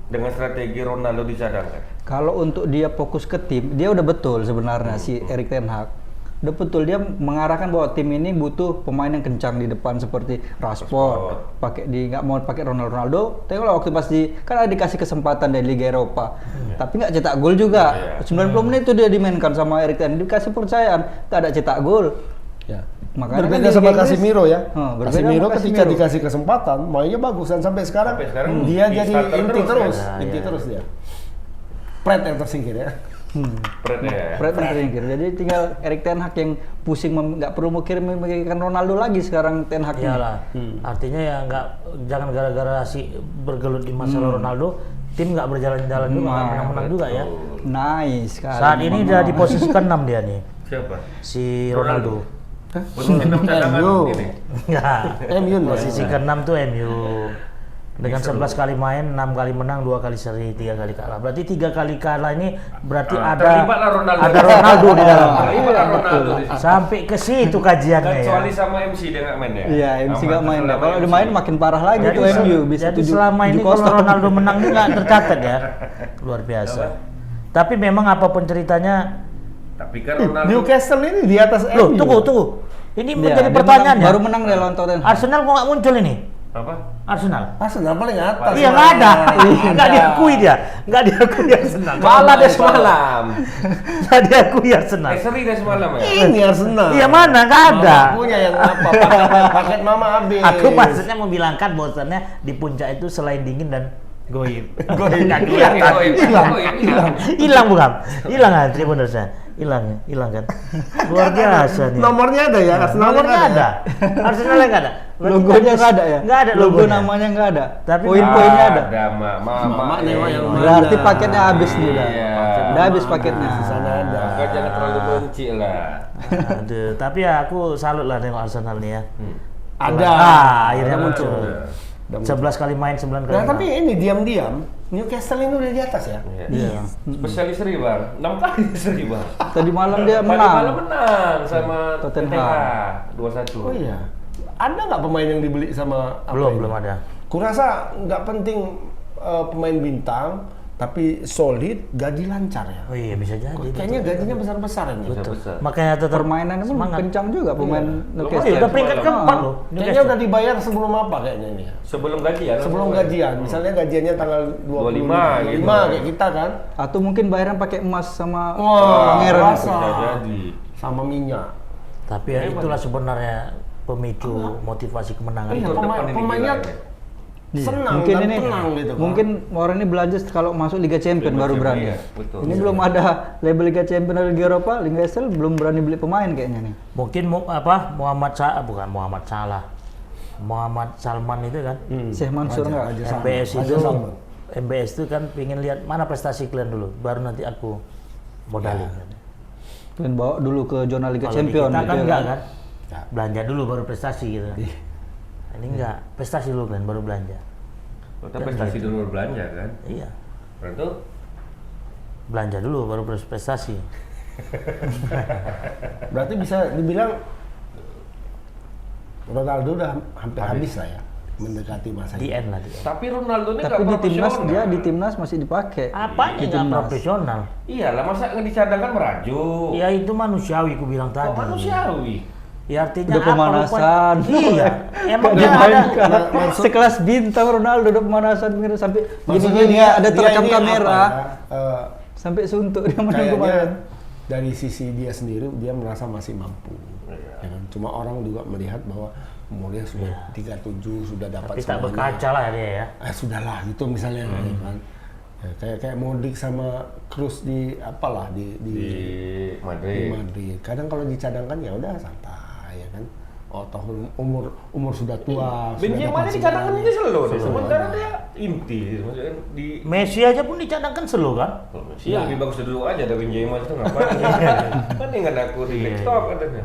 dengan strategi Ronaldo dicadangkan? Kalau untuk dia fokus ke tim, dia udah betul sebenarnya si Erik Ten Hag. Udah betul dia mengarahkan bahwa tim ini butuh pemain yang kencang di depan seperti Rashford. Nggak mau pakai Ronaldo. Tengoklah waktu pas kan ada dikasih kesempatan dari Liga Eropa. Tapi nggak cetak gol juga. 90 menit itu dia dimainkan sama Erik Ten Hag, dikasih percayaan, nggak ada cetak gol. ya. Makanya Berbeda kan di sama Liga Inggris- Casemiro ya. Berbeda Casemiro sama ketika Casemiro. dikasih kesempatan mainnya bagus dan sampai sekarang Sampai sekarang dia di jadi starter inti terus, terus, kan? inti Ya, terus dia. Pret yang tersingkir ya. Fred ya. Fred yang tersingkir. Jadi tinggal Erik ten Hag yang pusing nggak perlu memikirkan Ronaldo lagi sekarang ten Hag ini. Iyalah. Artinya ya jangan gara-gara si bergelut di masalah Ronaldo, tim nggak berjalan-jalan juga, nggak menang-menang juga ya. Nice sekali. Saat ini udah di posisi ke-6 dia nih, Siapa? si Ronaldo. Posisi 6 cadangan MU. ini. Enggak. MU nih. Posisi ke-6 tuh MU. Dengan 11 kali main, 6 kali menang, 2 kali seri, 3 kali kalah. Berarti 3 kali kalah ini berarti terlibatlah Ronaldo. ada Ronaldo di dalam. Terlibatlah Ronaldo di situ. Sampai ke situ kajiannya ya. Kecuali sama MC dia nggak main ya. Iya, MC nggak main. Sama Kalau udah MC. main makin parah lagi tuh MU bisa Jadi selama ini kalau Ronaldo menang ini nggak tercatat ya. Luar biasa. Tapi memang apapun ceritanya, Tapi kan Ronaldo Newcastle ini di atas loh MU. tunggu. Ini Iya, menjadi dia pertanyaannya. baru menang deh lawan Tottenham. Arsenal kok nggak muncul ini? apa? Arsenal. Arsenal paling atas. Iya nggak ada, nggak diakui dia, nggak diakui Arsenal. Kalah deh semalam. Nggak diakui Arsenal. Seri deh semalam ya. Ini Arsenal. Iya mana nggak ada. Mama punya yang apa? Paket mama habis. Aku maksudnya membilangkan bahwasannya di puncak itu selain dingin dan goib. Goib nggak kelihatan. Hilang bukan? Hilang kan Tribunersnya? Hilang kan? Luar biasa nih. Nomornya ada ya, Arsenal Nomornya ada. Arsenalnya nggak ada. Berarti Logonya nggak ada ya? Nggak ada Logo logonya. namanya nggak ada. Tapi poin-poinnya ada. Ada mama nyewa yang mana? Berarti paketnya habis nih udah. Iya. Udah habis paketnya. Di sana ada. Maka jangan terlalu benci lah. Aduh, tapi ya aku salut lah tengok Arsenal nih ya. Ada. Akhirnya muncul. Ada. 11 kali main, 9 kali Nah, tapi menang. ini diam-diam Newcastle ini udah di atas ya. Iya. Spesialis seri bang, 6 kali seri bang. Tadi malam dia Tadi malam menang. menang sama Tottenham. TTH 2-1. Oh iya. Ada nggak pemain yang dibeli sama apa ini? Belum ada. Kurasa nggak penting pemain bintang, tapi solid, gaji lancar ya. Oh iya bisa jadi. Kayaknya gajinya besar-besar ini. Betul. Besar. Makanya tetap Permainannya pun semangat. kencang juga pemain Oh Newcastle. iya, udah peringkat keempat loh. Kayaknya udah dibayar sebelum apa kayaknya ini ya? Sebelum gajian. Sebelum gajian, misalnya gajiannya tanggal 25 gitu. 25 kayak kita kan. Atau mungkin bayaran pakai emas sama Wah, pangeran. rasa. Bisa jadi. Sama minyak. Tapi ya itulah sebenarnya pemicu motivasi kemenangan. Iya, Untuk depan ini pemainnya gila ini. senang Mungkin dan ini tenang gitu kan. mungkin orang ini belanja kalau masuk Liga Champions Liga baru Champions, berani. iya, betul. Ini Iya. belum ada label Liga Champions atau Liga Eropa, Newcastle belum berani beli pemain kayaknya nih. Mungkin Muhammad Salman itu kan. Syekh Mansur enggak? Raja Salman. MBS Raja itu Salman. MBS itu kan pengen lihat mana prestasi kalian dulu, baru nanti aku modalin. Pengen bawa dulu ke zona Liga Kalau di Champions kita gitu kan ya enggak kan. kan? Belanja dulu baru prestasi gitu kan. Ini enggak, prestasi dulu kan baru belanja. Kita prestasi dulu belanja kan. Iya. Berarti Belanja dulu baru prestasi. Berarti bisa dibilang Ronaldo udah hampir habis lah ya, mendekati masa Di end lah dia. tapi Ronaldo ini Tapi nggak di timnas profesional. dia di timnas masih dipakai. Apanya Di nggak timnas. profesional? Iyalah masa nggak dicadangkan merajuk. Ya itu manusiawi ku bilang Kok tadi. manusiawi? Ya artinya Udah apa, pemanasan. lupa- Iya. Emang Dia dia main ada. kan. maksud- Sekelas bintang Ronaldo udah pemanasan sampai Maksudnya gini-gini ada terekam ini kamera apa ya, sampai suntuk dia menunggu main. kayaknya dari sisi dia sendiri dia merasa masih mampu. Ya kan? Cuma orang juga melihat bahwa umurnya sudah 37 sudah dapat Tapi tak semuanya. berkaca lah dia ya. Sudahlah gitu misalnya ya kan. Ya, kayak Modric sama Kroos di apalah Di di Madrid. Madrid. Kadang kalau dicadangkan ya udah santai ya kan. Oh toh umur sudah tua. sudah Benzema dapat ini dicadangkan semuanya. dia selalu. Sementara dia inti. Maksudnya di Messi aja pun dicadangkan selo kan? Messi lebih bagus duduk aja dari Benzema itu ngapain? Mendingan aku di laptop katanya.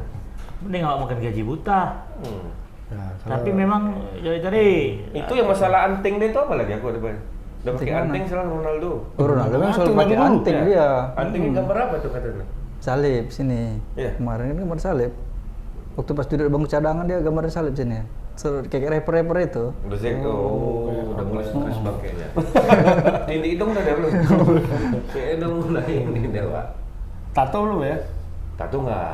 Mending nggak makan gaji buta. Ya, Tapi memang jadi tadi Itu yang masalah anting dia itu apa lagi aku ada udah pakai Anting mana? anting sekarang Ronaldo. Oh, Ronaldo kan selalu Anting pakai dulu. anting Ya. dia. Anting ini gambar apa tuh katanya? Salib sini. Iya. Kemarin kan gambar salib. Waktu pas duduk di bangku cadangan dia gambar salib sini. Kayak rapper-rapper itu. Udah sih, udah mulai stres pakainya. Ini hidung udah ada belum? Kayak hidung mulai ini dewa. tato belum ya? Tato nggak?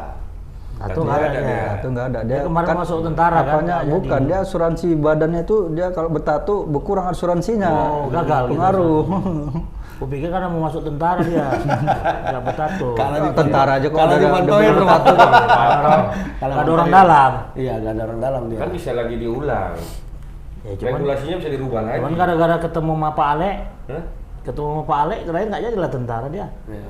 Tato nggak ada dia. dia. Tato nggak ada. Dia kemarin masuk tentara kan, apanya, nggak jadi. bukan, dia asuransi badannya itu dia kalau bertato berkurang asuransinya. Oh, gagal gitu. Pengaruh. Aku pikir karena mau masuk tentara dia. Nggak bertato. Karena di- Tentara aja kok kalau ada dipantauin ada tato. Kalau ada orang dalam. Iya, gak ada orang dalam dia. Kan bisa lagi diulang. Ya cuman, Regulasinya bisa dirubah lagi. cuman gara-gara ketemu sama Pak Ale, Hah? ketemu sama Pak Ale, terakhir nggak jadilah tentara dia. Ya.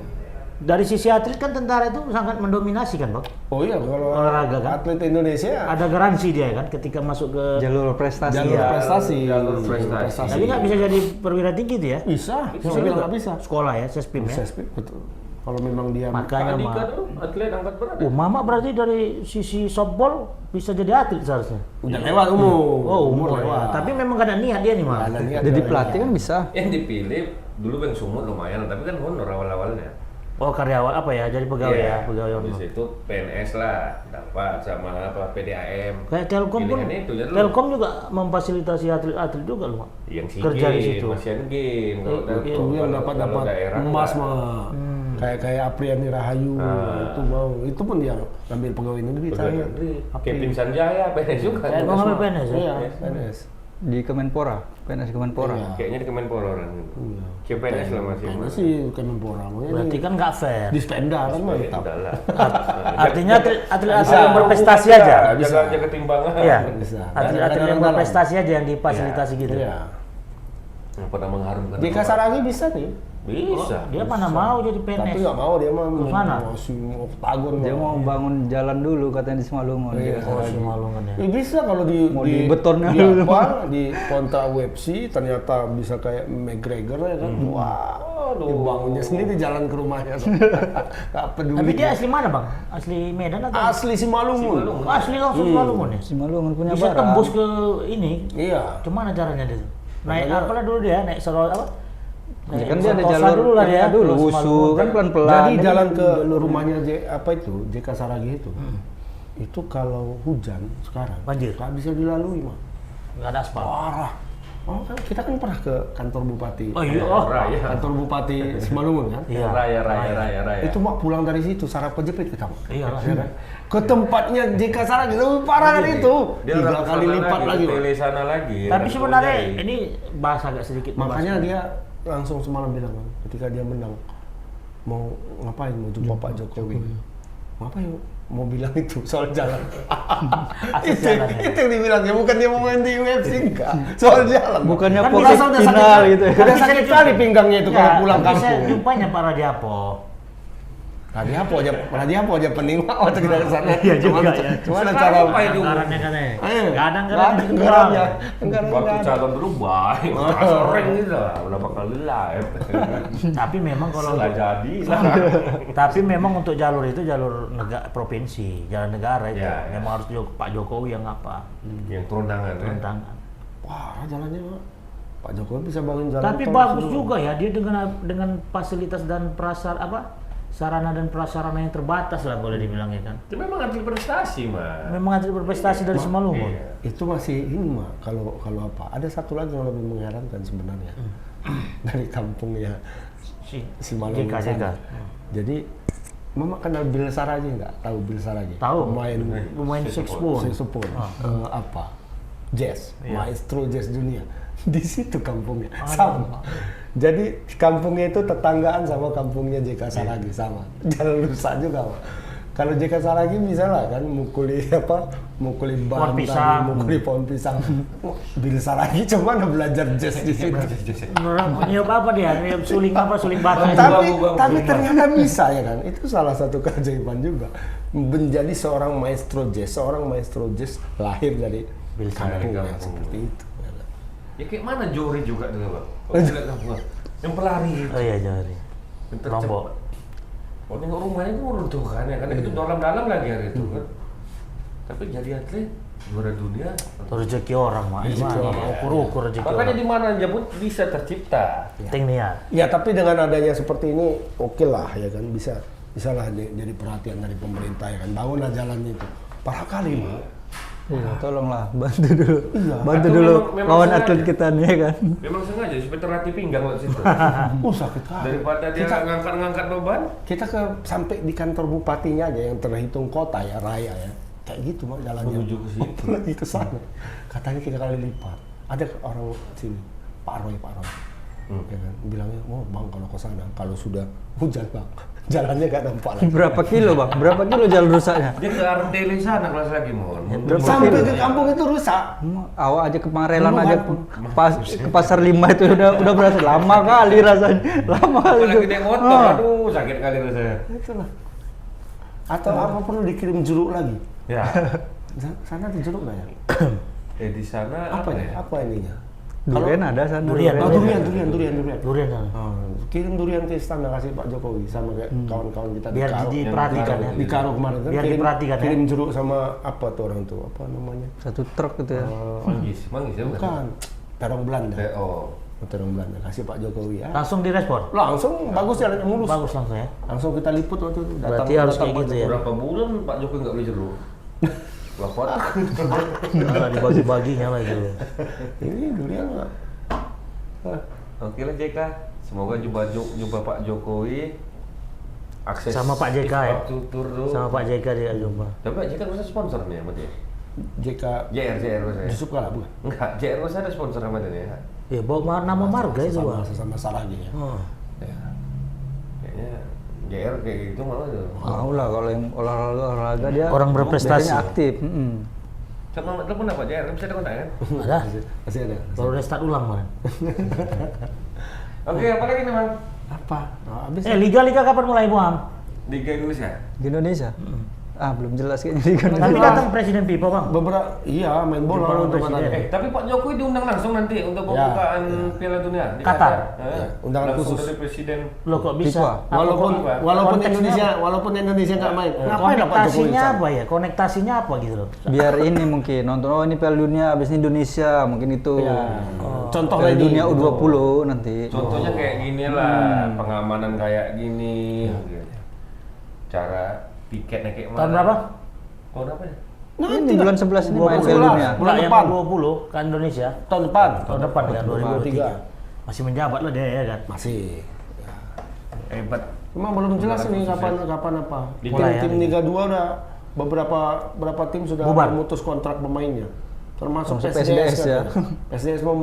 dari sisi atlet kan tentara itu sangat mendominasi kan, Bang? Oh iya, kalau Olahraga kan? atlet Indonesia Ada garansi dia kan ketika masuk ke Jalur prestasi. jalur ya. prestasi. Jalur prestasi. Tapi nggak bisa jadi perwira tinggi itu ya? Bisa, Bisa bilang juga. nggak bisa. Sekolah ya, Sespim ya. Bisa, betul. Kalau memang dia Makanya Pak Andika mah. tuh atlet angkat berat. Oh, Mama berarti dari sisi softball bisa jadi atlet seharusnya. udah lewat umur. Oh, umur lewat. Tapi memang gak ada niat dia nih, Mah. Ada niat, Jadi ada pelatih niat. kan bisa. Yang dipilih dulu Bang Sumut lumayan, tapi kan honor awal-awalnya. Oh, karyawan apa ya? Jadi pegawai Iya, ya, pegawai Habis honor. itu PNS lah dapat sama apa PDAM. Kayak Telkom pun, Pilihannya itu, jadi lu- Telkom juga memfasilitasi atlet-atlet juga loh, Mak. Yang SEA Kerja di Games, situ. Asian Games, kalau Iya, Telkom. Itu yang Kalau dapat daerah emas enggak. mah. Kayak Apriani Rahayu itu mau. Itu pun dia ambil pegawai negeri saya. Kevin Sanjaya PNS juga. Kayak mau ngambil PNS ya? Iya, PNS. Di Kemenpora, PNS Kemenpora. Iya. Kayaknya di Kemenpora orang itu. Kayak PNS lah masih. PNS sih Kemenpora. Berarti kan nggak fair. di Spenda kan mantap. Udah lah. Artinya atlet-atlet yang berprestasi aja. Jaga ketimbangan. Iya. Bisa. Atlet-atlet yang Dalam. berprestasi aja yang difasilitasi gitu. Iya. Yang pernah mengharumkan. Di Kasaragi bisa nih. Bisa. Dia mana mau jadi Tapi PNS? nggak mau dia mah Terus mana? masih oktagon. Dia mau bangun jalan dulu katanya di Simalungun. Iya. Oh, si Malungan ya. Ya bisa kalau di Mau di betonnya di dulu. apa di kontrak UFC ternyata bisa kayak McGregor ya kan. Wah, dibangunnya sendiri jalan ke rumahnya. Gak peduli. Tapi dia asli mana, Bang? Asli Medan atau? asli Simalungun. Oh, asli langsung Malungun ya? Simalungun punya Bisa barang. tembus ke ini. Iya. Gimana caranya dia? Naik Makanya- apalah dulu dia, naik Sero apa? Ya kan dia ada Sentosa jalur dulu lah dia. dulu Terus wusu Malungun. kan pelan-pelan. Jadi Ini jalan ke rumahnya apa itu JK Saragi itu kalau hujan sekarang Banjir. nggak bisa dilalui mah. Nggak ada aspal. Parah. Oh kan kita kan pernah ke kantor bupati. Oh iya, oh. Raya. Kantor bupati Simalungun kan. Iya. Raya. Itu mak pulang dari situ sarap kejepit kita. Mak. Iya lah. Ya kan? Ke tempatnya JK Saragi lebih parah kan itu. Dia 3 orang kali sana lipat lagi. Mak. Tele sana lagi. Tapi orang sebenarnya Tojai. ini bahas agak sedikit. Makanya dia langsung semalam bilang kan, ketika dia menang mau ngapain, mau jumpa Pak Jokowi. Ngapain? Mau bilang itu soal jalan. Akses itu, jalan ya. itu yang dibilangnya, bukan dia mau main di UFC enggak. Soal jalan. Bukannya Kan pokok bisa udah final sakit, gitu ya. Udah sakit kali pinggangnya itu kalau pulang Bisa kampung. jumpanya Pak Radiapo. Radiapo aja pening waktu kita ke sana. Iya juga ya. Cuma Sekarang cara apa itu? Anggarannya katanya. Eh, Nggak ada nggak ada anggarannya. Anggarannya Waktu nggak ada. calon dulu baik, sering gitu lah, berapa kali live. Tapi memang kalau Nggak jadi lah. tapi memang untuk jalur itu jalur negara provinsi, jalan negara itu. Ya, ya. Memang harus Pak Jokowi yang apa? Yang turunangan ya. Tantangan. Wah, jalannya Pak. Pak Jokowi bisa bangun jalan. Tapi tol bagus semua. juga ya dia dengan fasilitas dan sarana dan prasarana yang terbatas lah boleh dibilang ya kan. Itu memang atlet prestasi, Mas. Memang atlet berprestasi dari Simalungun. Iya. Itu masih ini mah kalau apa? Ada satu lagi yang lebih mengherankan sebenarnya dari kampungnya si Malungun JK. sana. Jadi Mama kenal Bill Saragi nggak? Tahu Bill Saragi? Tahu. Pemain saxophone. saxophone. Apa? Jazz, Iya. maestro jazz dunia. Di situ kampungnya sama. Jadi kampungnya itu tetanggaan sama kampungnya JK Saragi sama. Jalan rusak juga, Pak. Kalau JK Saragi bisa lah kan mukuli Pohon ban, pisang. mukuli pohon pisang. Bill Saragi cuma belajar jazz di situ. Niup apa dia? Niup suling apa? Suling batu. Tapi ternyata bisa ya kan. Itu salah satu keajaiban juga. Menjadi seorang maestro jazz lahir dari kampung yang kampung. seperti itu. Ya kayak mana Jori juga dulu, Pak. Kalau lihat kampung, yang pelari itu. Oh iya jari. Yang Lombok. tercepat. Oh, nengok rumahnya itu runtuh kan ya, karena itu dalam-dalam lagi hari itu kan. Tapi jadi atlet juara dunia. Itu rezeki orang mah. Gimana? Ukur-ukur rezeki Makanya orang. di mana aja pun bisa tercipta. Penting niat. Ya tapi dengan adanya seperti ini oke lah ya kan bisa lah jadi perhatian dari pemerintah ya kan bangunlah jalannya itu parah kali mah. Iya, tolonglah bantu dulu. Bantu Atau dulu memang lawan sengaja. atlet kita nih ya kan. Memang sengaja supaya terlatih pinggang lewat situ. Sakit kali. Daripada dia ngangkat-ngangkat beban. Kita sampai di kantor bupatinya aja yang terhitung kota ya raya ya kayak gitu mah jalannya Menuju ke situ. lagi ke sana katanya 3 kali lipat ada orang sini Pak Roy ya kan bilangnya bang kalau ke sana kalau sudah hujan bang Jalannya nggak nampak lagi. Berapa kilo bang? Berapa kilo jalan rusaknya? Dia ke Arteli sana kelas lagi mohon. Sampai ke kampung itu rusak. Awak aja kemarelan aja ke pasar 5 itu udah berasa lama kali rasanya. Lama kali Apalagi itu. naik motor, aduh sakit kali rasanya. Itulah. Atau apa perlu dikirim jeruk lagi? Ya. Sana ada jeruk nggak ya? Di sana Apa ya? ya? Apa ininya? Durian ada sana. Durian. Oh, durian. Durian kan. Kirim durian ke istana kasih Pak Jokowi sama kayak kawan-kawan kita Biar di Karo. diperhatikan ya. Di Karo kemarin kan Biar diperhatikan ya. kirim jeruk sama apa tuh orang tuh, apa namanya? Satu truk gitu ya. Manggis ya Bukan, terong Belanda. Oh. Terong Belanda kasih Pak Jokowi ya. Langsung direspon. Langsung bagus jalannya mulus. Bagus langsung ya. Langsung kita liput waktu itu. Berarti harus kayak Pak gitu ya. Berapa bulan Pak Jokowi nggak beli jeruk? Lapor. Malah dibagi-baginya lah gitu. Ini durian nggak? Oke lah JK. Semoga jumpa Pak Jokowi. Akses Sama Pak JK ya. infrastruktur tuh. Sama Pak JK dia jumpa. Tapi Pak JK masa sponsor nih sama dia? JK JR masa ya? Yusuf Kala bukan? Enggak, JR masa ada sponsor sama dia ya? Ya bawa nama marga itu bang. Sama Saragi ya. Oh. Ya. Kayaknya JR kayak gitu malah tuh. Mau lah kalau yang olahraga dia Orang berprestasi. biasanya aktif. Coba telepon apa JR? Bisa ada kontak kan? Ada. Masih ada. Baru restart ulang man. Oke, apa lagi nih Bang? Apa? Oh, habis. Liga kapan mulai Bang? Liga Indonesia? Di Indonesia? Belum jelas kayaknya di Tapi Indonesia. datang Presiden FIFA Bang. Beberapa iya main bola Jumpa untuk presiden. katanya. Tapi Pak Jokowi diundang langsung nanti untuk pembukaan Piala Dunia di Qatar. Ya. Undangan Langsung khusus. dari Presiden. Loh kok bisa? FIFA. Apa Walaupun konteksnya walaupun Indonesia nggak main. apa? Ngapain lah Pak Jokowi? Konektasinya sana? apa ya? Konektasinya apa gitu loh? Biar ini mungkin nonton ini Piala Dunia habis ini Indonesia mungkin itu. Ya. Contoh Piala lagi. Dunia U20 nanti. Contohnya kayak gini lah, pengamanan kayak gini. Gitu. Cara tiketnya kayak mana? Tahun berapa? Tahun apa ya? Ini bulan 11 ini main 20 Piala Dunia. bulan Bulan yang depan. 20 ke Indonesia. Tahun depan. Tahun depan ya 2023. Masih menjabat lah dia ya kan. Masih. Hebat. Cuma belum jelas Undangan nih khusus kapan ya. apa. Mulai ya. Tim Liga 2 udah beberapa tim sudah Bubar. memutus kontrak pemainnya. Termasuk Termasuk PSDS PSDS ya. PSDS mau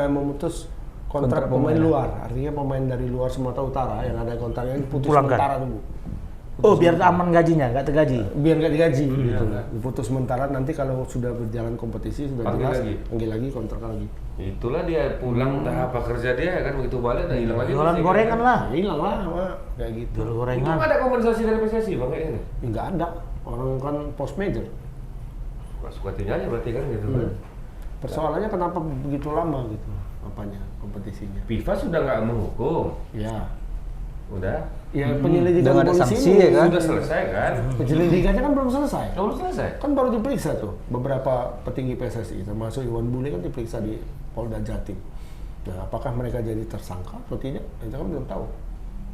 memutus kontrak Kontrak pemain pemain. luar. Artinya pemain dari luar Sumatera Utara yang ada kontraknya diputus Pulangkan. sementara dulu. Oh biar aman gajinya, nggak tergaji. Biar nggak digaji gitu. Diputus sementara, nanti kalau sudah berjalan kompetisi sudah Panggil jelas lagi. panggil lagi kontrak lagi. Itulah dia pulang entah apa kerja dia kan begitu balik udah hilang lagi. Jualan pasti, gorengan kan? lah. Nah, hilang lah Mak. Kayak gitu. Jual Itu gorengan. ada kompensasi dari PSSI Bang kayak ini. Nggak ada, orang kan post major. Suka hatinya aja berarti kan gitu kan. Persoalannya kenapa begitu lama gitu apanya kompetisinya? FIFA sudah nggak menghukum. Ya, Udah. ya penyelidikan Udah nggak ada polisi sanksi ini ya kan? Sudah selesai kan? penyelidikannya kan belum selesai. Belum selesai. Kan baru diperiksa tuh beberapa petinggi PSSI termasuk Iwan Bule kan diperiksa di Polda Jatim. Nah, apakah mereka jadi tersangka atau tidak? Kita kan belum tahu.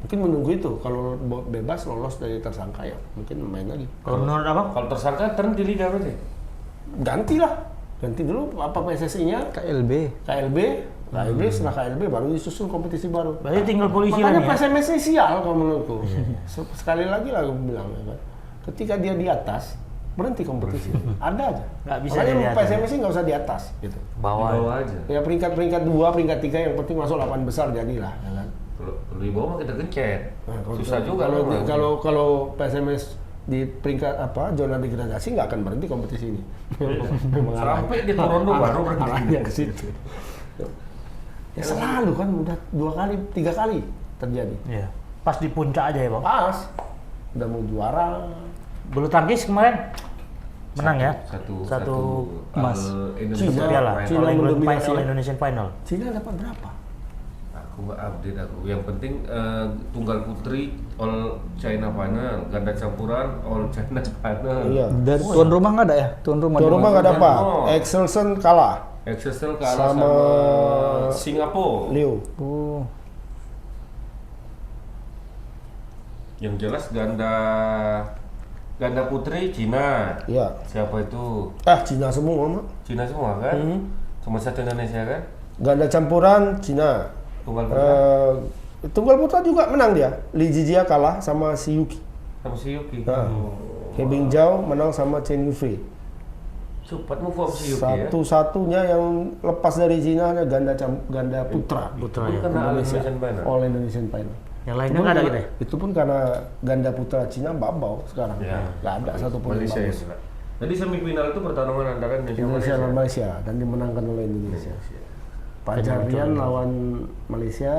Mungkin menunggu itu, kalau bebas lolos dari tersangka ya mungkin main lagi. Kalau menurut apa? Kalau tersangka terhenti liga berarti. Ganti dulu apa PSSI-nya KLB. KLB setelah KLB baru disusun kompetisi baru. Berarti tinggal polisi Makanya lagi ya? PSMS ini sial kalau menurutku. Sekali lagi lah aku bilang ya kan. Ketika dia di atas, berhenti kompetisi. Ada aja. Nggak bisa Makanya dia di atas. PSMS ini nggak usah di atas gitu. Di Bawah. bawah aja. Ya peringkat 2, peringkat 3 yang penting masuk 8 besar jadilah ya kan. Kalau di bawah mah kita gencet. Nah, Susah juga memang. kalau PSMS di peringkat zona degradasi nggak akan berhenti kompetisi ini. Memang Sampai di turun dulu baru berhenti. arahnya ke situ. Ya selalu kan udah 2 kali, 3 kali terjadi. Iya. Pas di puncak aja ya bang. Pas udah mau juara. Bulu tangkis kemarin menang ya? Satu emas. Indonesia Cina. Piala. Final. Cina All England mendominasi Final, ya. Indonesian Final. Cina dapat berapa? Aku nggak update aku. Yang penting tunggal putri All China Final, ganda campuran All China Final. Iya. Dari tuan rumah nggak ada ya? Tuan rumah. Tuan rumah nggak dapat. Oh. Excelsen kalah. Excelsior kalah Sama sama Singapura. Leo. Oh. Yang jelas ganda putri Cina. Iya. Siapa itu? Cina semua Mak. Cina semua kan? Cuma satu Indonesia kan? Ganda campuran Cina. Tunggal putra Tunggal putra juga menang dia. Li Jijia kalah sama si Yuki. sama si Yuki. He Bingjiao menang sama Chen Yufei. Cepat move on si Yuki ya. Satu-satunya yang lepas dari Cina hanya ganda putra. Putra ya. Bukan All Indonesian Final. All Indonesian Final. Yang lainnya nggak ada gitu ya? Itu pun karena ganda putra Cina babau sekarang. Ya. Nggak ada satupun yang Malaysia ya. bagus. Jadi semifinal itu pertarungan antara Indonesia Indonesia lawan Malaysia dan dimenangkan oleh Indonesia. Pajarian lawan Malaysia,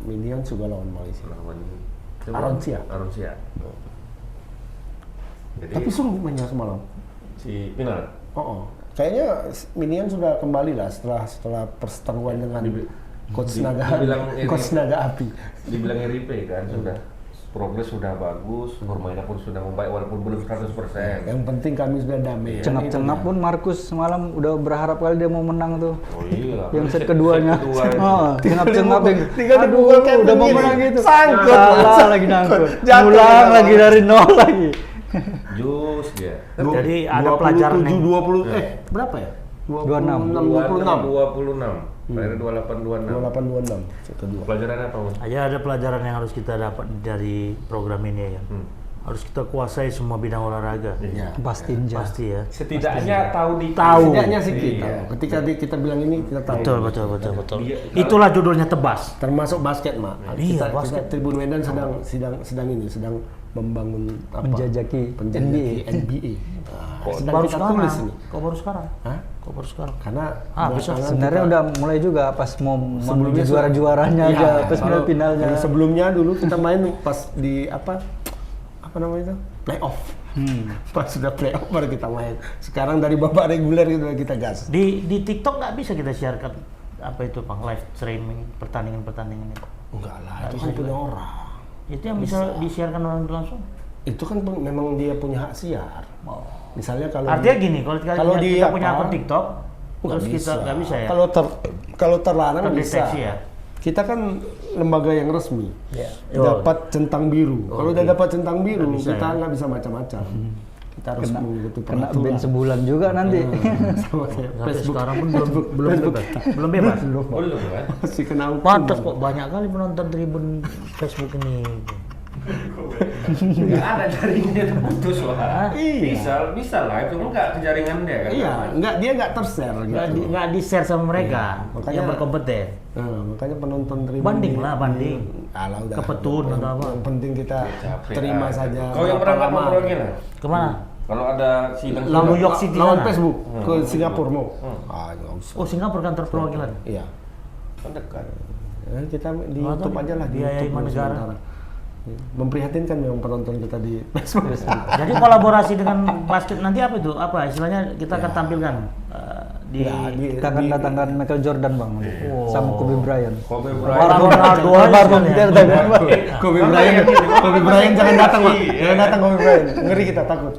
Minion juga lawan Malaysia. lawan Aronsia. Aronsia. Jadi Tapi sungguh mainnya semalam. si final Kayaknya Minion sudah kembali lah setelah perseteruan dengan coach naga api. dibilang RIP kan sudah progres sudah bagus, permainan pun sudah membaik walaupun belum 100%. Yang penting kami sudah damai. Cengap-cengap pun Markus semalam udah berharap kali dia mau menang tuh. Oh iya. Yang set keduanya. kedua itu. Cengap-cengap yang tinggal dipukul kayak udah mau begini. menang gitu. Sangkut. Salah lagi nangkut. Jatuh Ulang ya, lagi dari nol lagi. Jus dia. Jadi ada pelajaran yang 20 berapa ya? 26. 26. Akhirnya 28 28 26 kedua. Pelajaran apa, Mas? aja ada pelajaran yang harus kita dapat dari program ini ya. Harus kita kuasai semua bidang olahraga. Ya. Pasti Pasti ya. Setidaknya tahu Setidaknya sih kita. Iya. Ketika kita bilang ini kita tahu. Betul. Itulah judulnya tebas. Termasuk basket, Mak. Iya, Kita basket. Tribun Medan sedang membangun Menjajaki NBA. Kok Sedang baru kita sekarang? tulis ini. Kok baru sekarang? Hah? Kok baru sekarang? Karena bisa. belakangan Sebenarnya kita- udah mulai juga pas mau sebelumnya menuju juara-juaranya Iya, aja, pas kalau- finalnya. kalau sebelumnya dulu kita main pas di apa namanya itu playoff. Pas sudah playoff baru kita main. Sekarang dari babak reguler gitu kita gas. Di TikTok nggak bisa kita siarkan apa itu Bang, live streaming pertandingan itu. Enggak lah, itu kan punya orang. Itu yang bisa disiarkan orang itu langsung. Itu kan memang dia punya hak siar. Misalnya kalau Artinya gini, kalau kita punya apa, akun TikTok, nggak terus kita nggak bisa ya. Kalau terlarang bisa. Terdeteksi ya. Kita kan lembaga yang resmi, Oh. dapat centang biru. Kalau udah dapat centang biru, Nggak bisa kita ya. nggak bisa macam-macam. Kita harus mengikuti Kena ban peraturan. sebulan juga nanti. Sama kayak Sampai Facebook. sekarang pun belum bebas. Belum bebas. Belum kan? Masih kena hukum. Pantas kok banyak kali penonton tribun Facebook ini. Nggak ada jaringannya terputus wah. Iya. Bisa live cuma nggak ke jaringan dia kan. Iya, dia nggak ter-share gitu. Nggak di-share sama mereka Makanya- yang berkompeten. Makanya penonton terima Banding lah, banding. Alah udah. Kepetun atau apa. Yang penting kita Capek, terima ah. saja. Kau yang berapa berangkat lama. mau pergi lah. Kemana? Kalau ada sidang New York City Lawan sana. Facebook ke Singapura mau. Nggak usah. Oh, Singapura kantor perwakilan. Iya. kan dekat. Kita di Nggak tahu, YouTube aja lah di biayai YouTube negara. sementara. Memprihatinkan memang penonton kita di Facebook. Jadi kolaborasi dengan basket nanti apa itu? Apa istilahnya kita akan tampilkan di Ya, Kita akan datangkan Michael Jordan bang, sama Kobe Bryant. Kobe Para Bryant. Ronaldo aja sekalian. Kobe Bryant jangan datang, Pak. Jangan datang Kobe Bryant. Ngeri kita takut.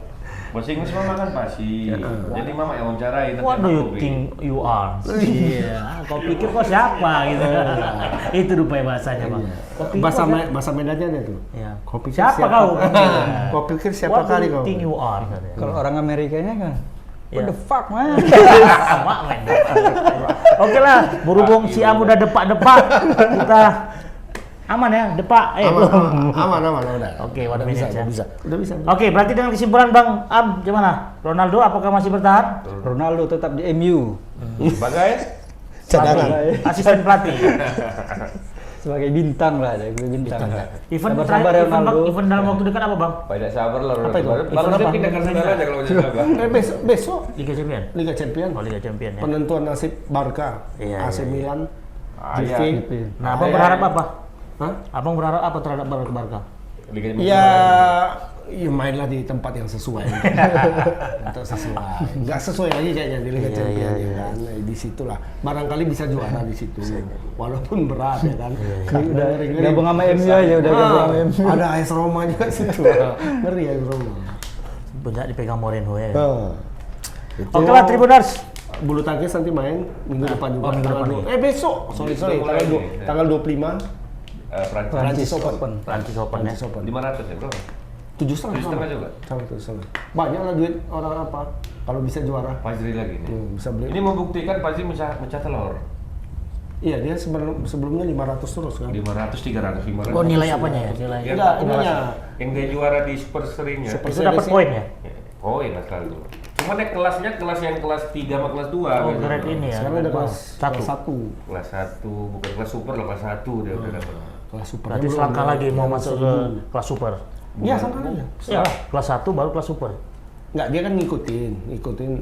Bahasa Inggris mama kan pasti. Jadi mama yang wawancarai. What do you think you are? Iya, kau pikir kau siapa gitu. Itu rupanya bahasanya, Bang. Kau pikir kau siapa? Bahasa Medannya ada tuh. Iya. Kau pikir Siapa kau? Kau pikir siapa What do kali you kau? think you are? katanya. Kalau orang Amerikanya kan, what the fuck man? Sama men. Oke lah, berhubung si Am udah depak-depak, kita aman ya, depak. Aman, udah. Oke, one udah minute bisa, ya. udah bisa. Oke, berarti dengan kesimpulan Bang Am, gimana? Ronaldo apakah masih bertahan? Ronaldo tetap di MU Sebagai Cadangan. Asisten pelatih. sebagai bintang lah, ada bintang. Event Sabar-sabar ya Ronaldo. event dalam waktu dekat apa Bang? banyak sabar lah. Apa itu? Baru Event dia apa? pindah ke Arsenal aja kalau banyak sabar. Besok Liga Champion. Liga Champion. Oh, Liga Champion ya. Penentuan nasib Barca, Iya, AC iya, iya. Milan, Iya. Juve. Nah, Abang berharap apa? Hah? Abang berharap apa terhadap Barca? Liga Champions. Ya mainlah di tempat yang sesuai. Untuk sesuai. Nggak sesuai aja kayaknya di Liga Iya, Champions iya, ya kan. Di situlah. Barangkali bisa juara di situ. Walaupun berat ya kan. Udah gabung sama MU aja, udah gabung sama MU. Ada AS Roma juga situ. Ngeri AS Roma. Banyak dipegang Mourinho ya. Itu Oke lah Tribuners. bulu tangkis nanti main minggu depan juga. minggu Tanggal depan, dua- besok. Sorry, Mulai tanggal nih. tanggal 25 Prancis. Prancis Open. Prancis Open ya. Prancis Open. 500 ya bro. 7,5 7,5 juga? Sama 7,5. Banyak lah duit orang apa kalau bisa juara. Fajri lagi nih. Bisa beli. Ini membuktikan Fajri mecah telur. Iya, dia sebelumnya 500 terus kan. 500, 300, 500. Oh, nilai apanya ya? Nilai. Yang Enggak, akumulasi. ininya. Yang dia juara di Super Series-nya. Super Itu dapat poin ya? Oh iya selalu. Cuma deh kelasnya kelas yang kelas 3 sama kelas 2. Oh, grade ini ya. Sekarang ada kelas Satu. 1. Kelas 1, bukan kelas super lah, kelas 1 dia udah dapat. Kelas super. Berarti selangkah lagi mau masuk ke kelas super. Iya, sama aja. Ya, kelas 1 baru kelas super. Nggak, dia kan ngikutin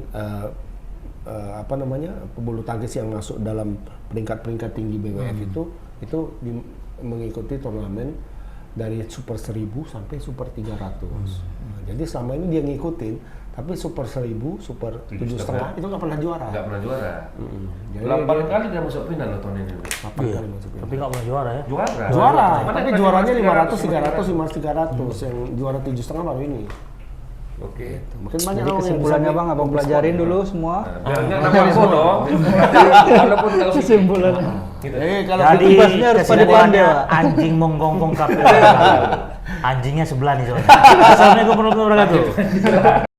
apa namanya, pebulu tangkis yang masuk dalam peringkat tinggi BWF itu mengikuti turnamen dari super 1000 sampai super 300. Nah, jadi selama ini dia ngikutin, tapi super 1000, super 7,5 itu nggak pernah juara. Nggak pernah juara. Jadi 8 kali dia masuk final loh tahun ini. 8 kali masuk final. Tapi nggak pernah juara ya. Juara. Juara, Cuman tapi yang juaranya 500, 300, 300. Yang juara 7,5 baru ini. Oke. Mungkin banyak Jadi orang yang kesimpulannya bisa Bang, abang pelajarin dulu semua. Biar nggak nama info dong. Walaupun tahu Kesimpulannya. Gitu. kalau Jadi Tugasnya harus pada kesimpulannya pandai, Pak. anjing menggonggong KPU. Anjingnya sebelah nih soalnya. Assalamualaikum warahmatullahi wabarakatuh.